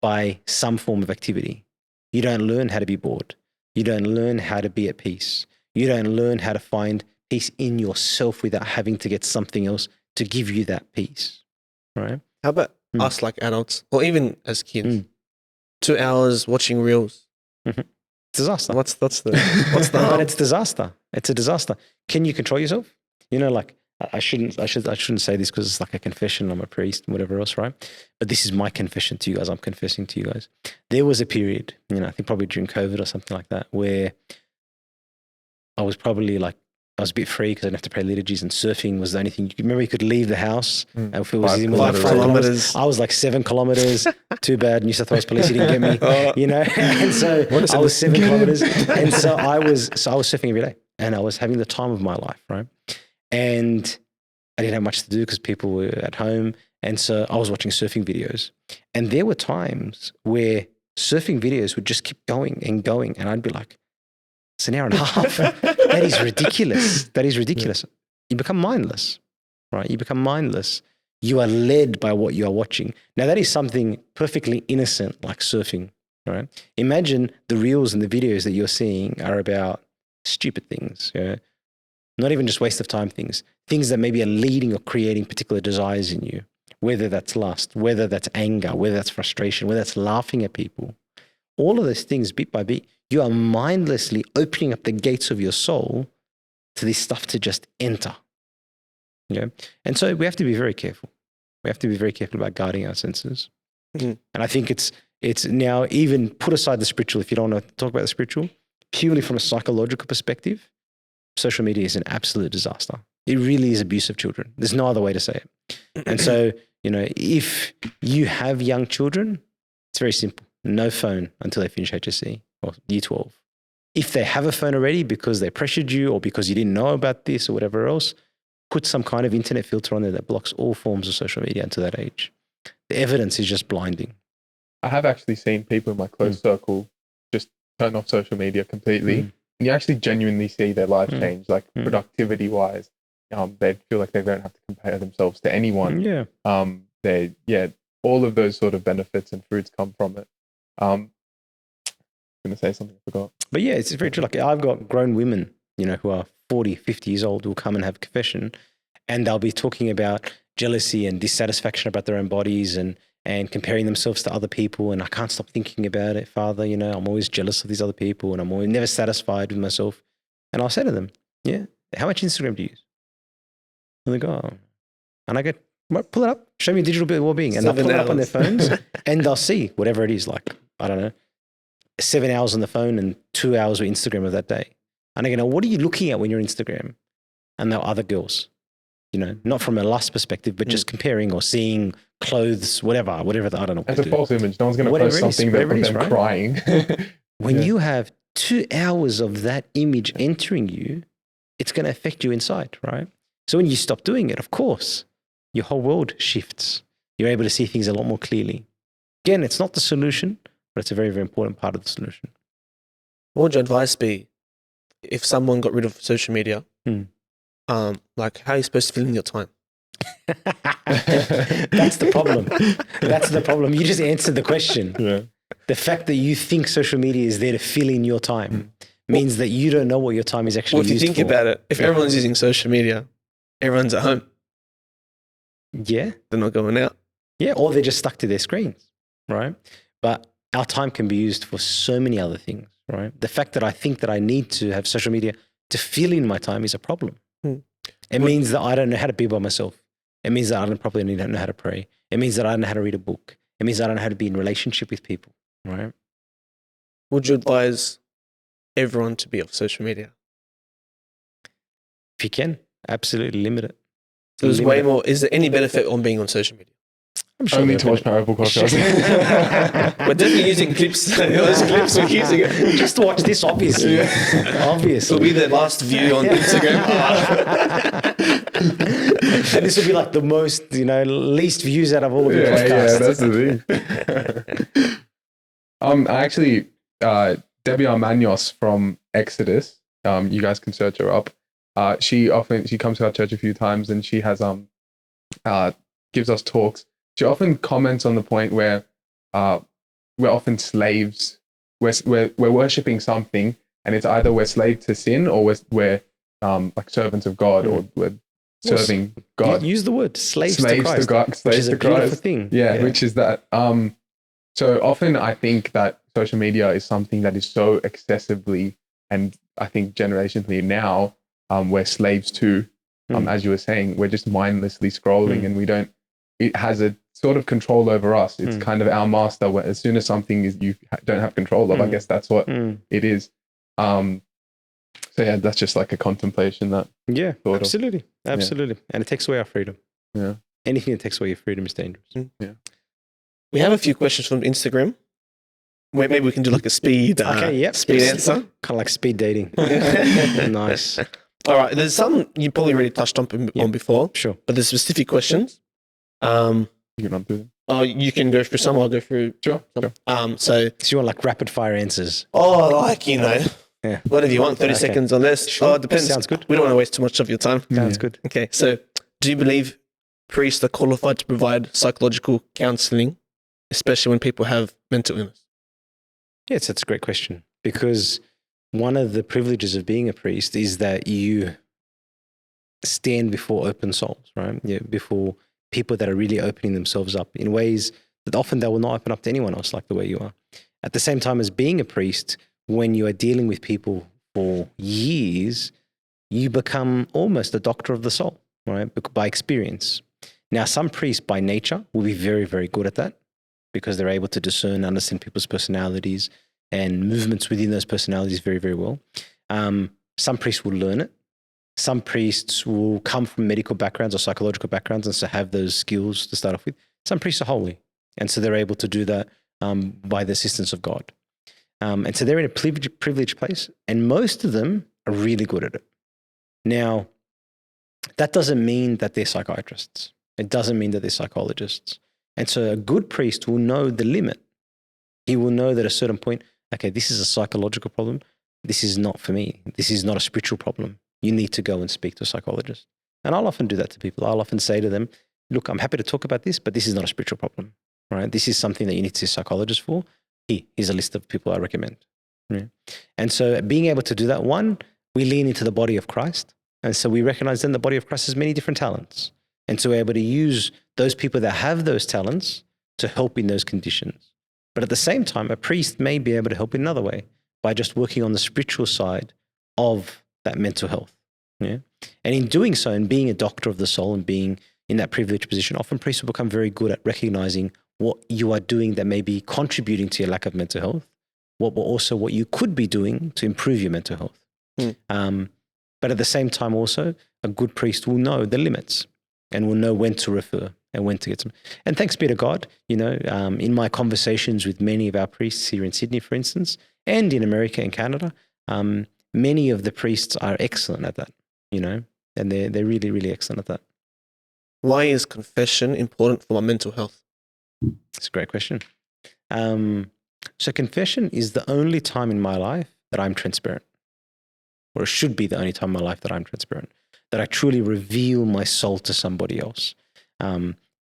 by some form of activity. You don't learn how to be bored. You don't learn how to be at peace. You don't learn how to find peace in yourself without having to get something else to give you that peace, right? How about us, like adults, or even as kids? 2 hours watching reels. Disaster. What's the harm? It's disaster. It's a disaster. Can you control yourself? You know, like, I shouldn't say this because it's like a confession. I'm a priest and whatever else, right? But this is my confession to you guys. I'm confessing to you guys. There was a period, you know, I think probably during COVID or something like that, where I was probably like, I was a bit free because I didn't have to pray liturgies, and surfing was the only thing. You remember you could leave the house and if it was 5 kilometers. I was like 7 kilometers. Too bad New South Wales police didn't get me, you know? And so I was 7 kilometers. And so I was surfing every day, and I was having the time of my life, right? And I didn't have much to do because people were at home. And so I was watching surfing videos. And there were times where surfing videos would just keep going and going. And I'd be like, it's an hour and a half. That is ridiculous. That is ridiculous. You become mindless, right? You become mindless. You are led by what you are watching. Now, that is something perfectly innocent, like surfing, right? Imagine the reels and the videos that you're seeing are about stupid things, you know? Not even just waste of time things that maybe are leading or creating particular desires in you, whether that's lust, whether that's anger, whether that's frustration, whether that's laughing at people. All of those things, bit by bit, you are mindlessly opening up the gates of your soul to this stuff to just enter. Yeah. And so we have to be very careful. We have to be very careful about guarding our senses. And I think it's now, even put aside the spiritual, if you don't want to talk about the spiritual, purely from a psychological perspective, social media is an absolute disaster. It really is abuse of children. There's no other way to say it. And so, you know, if you have young children, it's very simple. No phone until they finish HSC or year 12. If they have a phone already because they pressured you or because you didn't know about this or whatever else, put some kind of internet filter on there that blocks all forms of social media until that age. The evidence is just blinding. I have actually seen people in my close circle just turn off social media completely. And you actually genuinely see their life change, like productivity wise. They feel like they don't have to compare themselves to anyone. all of those sort of benefits and fruits come from it. I'm going to say something I forgot. But yeah, it's very true. Like I've got grown women, who are 40, 50 years old, who will come and have confession, and they'll be talking about jealousy and dissatisfaction about their own bodies and comparing themselves to other people. And I can't stop thinking about it, Father. I'm always jealous of these other people, and I'm always never satisfied with myself. And I'll say to them, yeah, how much Instagram do you use? And they go, oh. And I go, well, pull it up, show me digital well-being. And they'll pull it up on their phones and they'll see whatever it is, like, I don't know, 7 hours on the phone and 2 hours with Instagram of that day. And I go, now, what are you looking at when you're on Instagram? And they're other girls, not from a lust perspective, but just comparing or seeing clothes, whatever, I don't know. It's a false image. No one's going to post something that with them right? Crying. When you have 2 hours of that image entering you, it's going to affect you inside, right? So when you stop doing it, of course, your whole world shifts. You're able to see things a lot more clearly. Again, it's not the solution, but it's a very, very important part of the solution. What would your advice be if someone got rid of social media? Like, how are you supposed to fill in your time? That's the problem. That's the problem. You just answered the question. Yeah. The fact that you think social media is there to fill in your time means that you don't know what your time is actually used for. Well, if you think about it, if everyone's using social media, everyone's at home. Yeah. They're not going out. Yeah, or they're just stuck to their screens, right? But our time can be used for so many other things, right? The fact that I think that I need to have social media to fill in my time is a problem. It means that I don't know how to be by myself. It means that I don't know how to pray. It means that I don't know how to read a book. It means that I don't know how to be in relationship with people, right? Would you advise everyone to be off social media? If you can, absolutely limit it. So there's way more. Is there any benefit on being on social media? I'm sure Only to watch Parable podcast. We're definitely using clips. Those clips we're using it. Just to watch this, obviously. Obviously. It'll be the last view on Instagram. And this will be like the most, least views out of all of your podcasts. Yeah, that's the thing. Actually, Debbie Armanios from Exodus, you guys can search her up. She comes to our church a few times, and she has gives us talks. She often comments on the point where we're often slaves. We're worshipping something, and it's either we're slaves to sin or we're like servants of God, or we're serving God. Use the word slaves to Christ, which is a beautiful thing. Yeah, which is that. So often I think that social media is something that is so excessively, and I think generationally now, we're slaves to. As you were saying, we're just mindlessly scrolling, and it has a sort of control over us. It's kind of our master. Where as soon as something is you don't have control of, I guess that's what it is. So yeah, that's just like a contemplation that. Yeah, absolutely. Yeah. And it takes away our freedom. Yeah. Anything that takes away your freedom is dangerous. Yeah. We have a few questions from Instagram. Maybe we can do like a speed answer. Kind of like speed dating. Nice. All right. There's some you probably already touched on before. Sure. But there's specific questions. You can run through them. Oh, you can go through some. I'll go through. Sure. So you want like rapid fire answers? Yeah. Whatever you want. 30 seconds on this. Sure. Oh, it depends. Sounds good. We don't want to waste too much of your time. Sounds good. Okay. So, do you believe priests are qualified to provide psychological counseling, especially when people have mental illness? Yes, that's a great question, because one of the privileges of being a priest is that you stand before open souls, right? Yeah, before people that are really opening themselves up in ways that often they will not open up to anyone else like the way you are. At the same time as being a priest, when you are dealing with people for years, you become almost a doctor of the soul, right? By experience. Now, some priests by nature will be very, very good at that because they're able to discern, understand people's personalities and movements within those personalities very, very well. Some priests will learn it. Some priests will come from medical backgrounds or psychological backgrounds and so have those skills to start off with. Some priests are holy, and so they're able to do that by the assistance of God. And so they're in a privileged place, and most of them are really good at it. Now, that doesn't mean that they're psychiatrists. It doesn't mean that they're psychologists. And so a good priest will know the limit. He will know that at a certain point, okay, this is a psychological problem. This is not for me. This is not a spiritual problem. You need to go and speak to a psychologist. And I'll often do that to people. I'll often say to them, look, I'm happy to talk about this, but this is not a spiritual problem, right? This is something that you need to see a psychologist for. Here's a list of people I recommend. Yeah. And so being able to do that, one, we lean into the body of Christ. And so we recognize then the body of Christ has many different talents. And so we're able to use those people that have those talents to help in those conditions. But at the same time, a priest may be able to help in another way by just working on the spiritual side of that mental health. Yeah. And in doing so, and being a doctor of the soul and being in that privileged position, often priests will become very good at recognizing what you are doing that may be contributing to your lack of mental health, what you could be doing to improve your mental health. But at the same time also, a good priest will know the limits and will know when to refer and when to get some. And thanks be to God, in my conversations with many of our priests here in Sydney, for instance, and in America and Canada, many of the priests are excellent at that, and they're really, really excellent at that. Why is confession important for my mental health? It's a great question. So confession is the only time in my life that I'm transparent, or it should be the only time in my life that I'm transparent, that I truly reveal my soul to somebody else.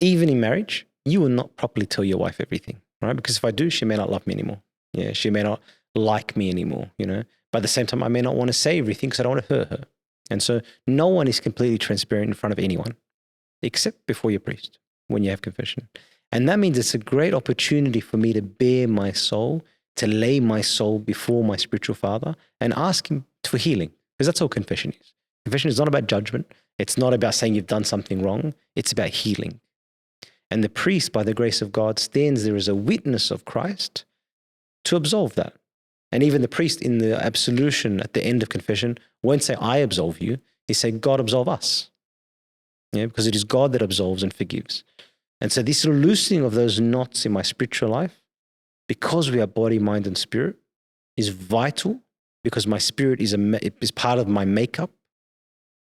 Even in marriage, you will not properly tell your wife everything, right? Because if I do, she may not love me anymore. Yeah, she may not like me anymore, But at the same time, I may not want to say everything because I don't want to hurt her. And so no one is completely transparent in front of anyone, except before your priest, when you have confession. And that means it's a great opportunity for me to bare my soul, to lay my soul before my spiritual father and ask him for healing, because that's all confession is. Confession is not about judgment. It's not about saying you've done something wrong. It's about healing. And the priest, by the grace of God, stands there as a witness of Christ to absolve that. And even the priest in the absolution at the end of confession won't say, I absolve you. He say, God absolve us. Yeah, because it is God that absolves and forgives. And so this loosening of those knots in my spiritual life, because we are body, mind, and spirit, is vital, because my spirit is part of my makeup.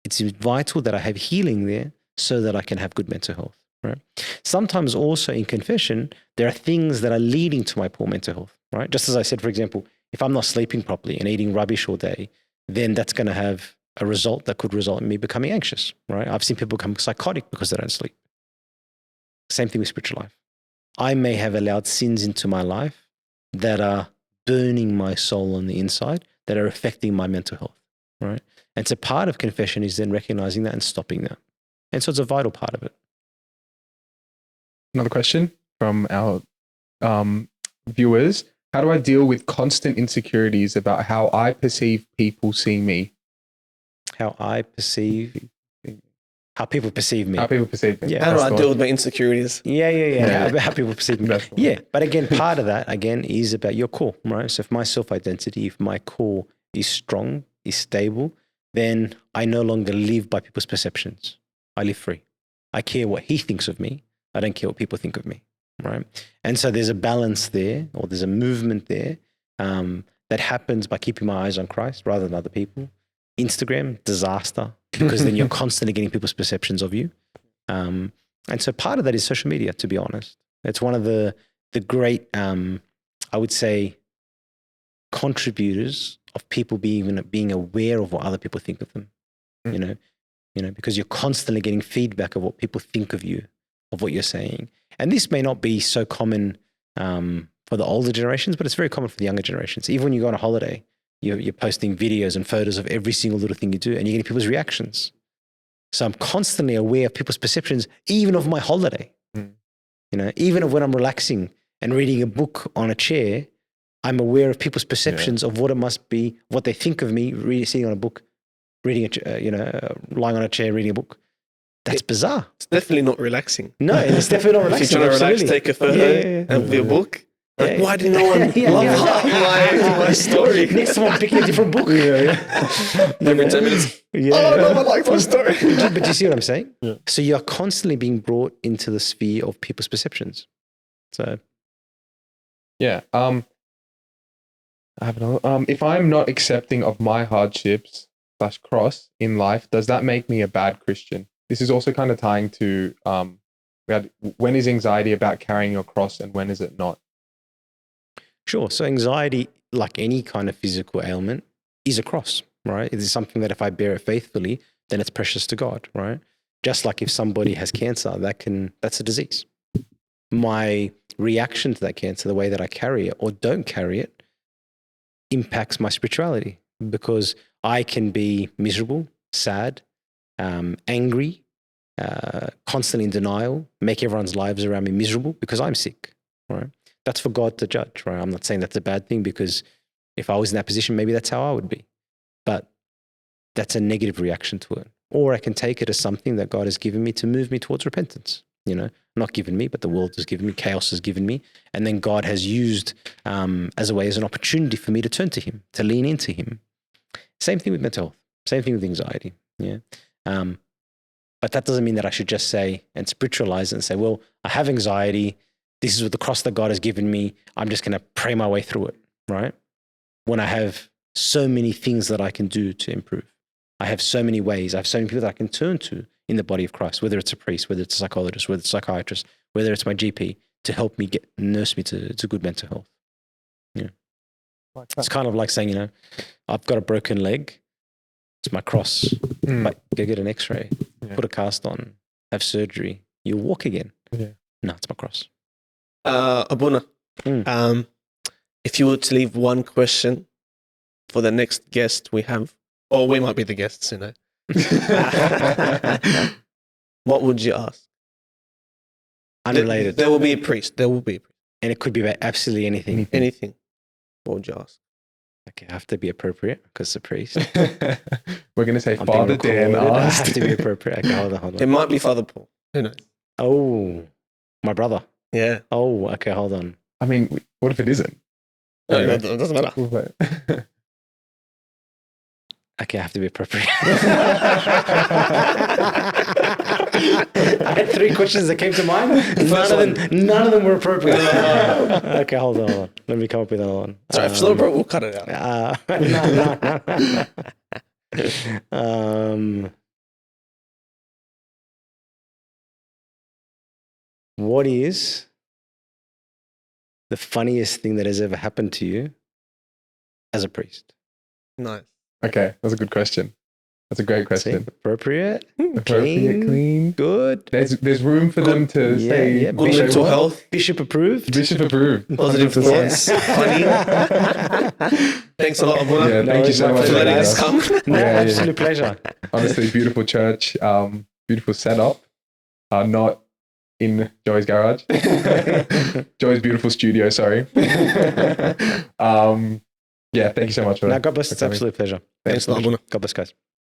It's vital that I have healing there so that I can have good mental health. Right? Sometimes also in confession, there are things that are leading to my poor mental health. Right? Just as I said, for example, if I'm not sleeping properly and eating rubbish all day, then that's going to have a result that could result in me becoming anxious. Right? I've seen people become psychotic because they don't sleep. Same thing with spiritual life. I may have allowed sins into my life that are burning my soul on the inside, that are affecting my mental health, right? And so part of confession is then recognizing that and stopping that. And so it's a vital part of it. Another question from our viewers. How do I deal with constant insecurities about how I perceive people seeing me? How people perceive me. How people perceive me. Yeah. How do I deal with my insecurities? Yeah. How people perceive me. That's the one. Yeah. But again, part of that, is about your core, right? So if my self-identity, if my core is strong, is stable, then I no longer live by people's perceptions. I live free. I care what he thinks of me. I don't care what people think of me, right? And so there's a balance there, or there's a movement there that happens by keeping my eyes on Christ rather than other people. Instagram, disaster, because then you're constantly getting people's perceptions of you. And so part of that is social media, to be honest. It's one of the great, I would say, contributors of people being aware of what other people think of them, because you're constantly getting feedback of what people think of you, of what you're saying. And this may not be so common for the older generations, but it's very common for the younger generations. Even when you go on a holiday, you're posting videos and photos of every single little thing you do, and you're getting people's reactions. So I'm constantly aware of people's perceptions, even of my holiday. Even of when I'm relaxing and reading a book on a chair, I'm aware of people's perceptions of what it must be, what they think of me sitting on a book, lying on a chair, reading a book. That's bizarre. It's definitely not relaxing. No, it's definitely not relaxing. If you're trying to relax, take a photo and read a book. Like, why did no one love my story? Next one, pick a different book. Every 10 minutes. Oh, no one liked my story. But you see what I'm saying? Yeah. So you're constantly being brought into the sphere of people's perceptions. So, yeah. I have another. If I'm not accepting of my hardships / cross in life, does that make me a bad Christian? This is also kind of tying to when is anxiety about carrying your cross and when is it not? Sure. So anxiety, like any kind of physical ailment, is a cross, right? It is something that if I bear it faithfully, then it's precious to God, right? Just like if somebody has cancer, that's a disease. My reaction to that cancer, the way that I carry it or don't carry it, impacts my spirituality, because I can be miserable, sad, angry, constantly in denial, make everyone's lives around me miserable because I'm sick, right? That's for God to judge, right? I'm not saying that's a bad thing, because if I was in that position, maybe that's how I would be. But that's a negative reaction to it. Or I can take it as something that God has given me to move me towards repentance. Not given me, but the world has given me, chaos has given me. And then God has used as an opportunity for me to turn to him, to lean into him. Same thing with mental health. Same thing with anxiety. Yeah. But that doesn't mean that I should just say and spiritualize it and say, well, I have anxiety. This is what the cross that God has given me. I'm just going to pray my way through it, right? When I have so many things that I can do to improve. I have so many ways. I have so many people that I can turn to in the body of Christ, whether it's a priest, whether it's a psychologist, whether it's a psychiatrist, whether it's my GP, to help me nurse me to good mental health. Yeah. It's kind of like saying, I've got a broken leg. It's my cross. But go get an x-ray, put a cast on, have surgery. You'll walk again. Yeah. No, it's my cross. Abuna, if you were to leave one question for the next guest we have, or we might be the guests, what would you ask? Unrelated. There will be a priest. And it could be about absolutely anything. Anything. What would you ask? Okay, I have to be appropriate because it's a priest. We're going to say Father Dan asked. I have to be appropriate. Okay, hold on. It might be Father Paul. Who knows? Oh, my brother. Yeah. Oh, okay, hold on. I mean, what if it isn't? No, it doesn't matter. Okay, I have to be appropriate. I had 3 questions that came to mind. None of them were appropriate. Okay, hold on. Let me come up with another one. Sorry, if it's not appropriate, we'll cut it out. What is the funniest thing that has ever happened to you as a priest? Nice. Okay, that's a good question. That's a great question. See? Appropriate, clean, good. There's room for them to say good mental health. Bishop approved. Bishop approved. Positive thoughts. Funny. Thanks a lot, Abuna. Yeah, thank you so much for letting us come. Absolute pleasure. Honestly, beautiful church, beautiful setup. Not in Joey's garage. Joey's beautiful studio, sorry. Yeah, thank you so much for that. God bless. It's an absolute pleasure. Thanks a lot, Abuna. God bless, guys.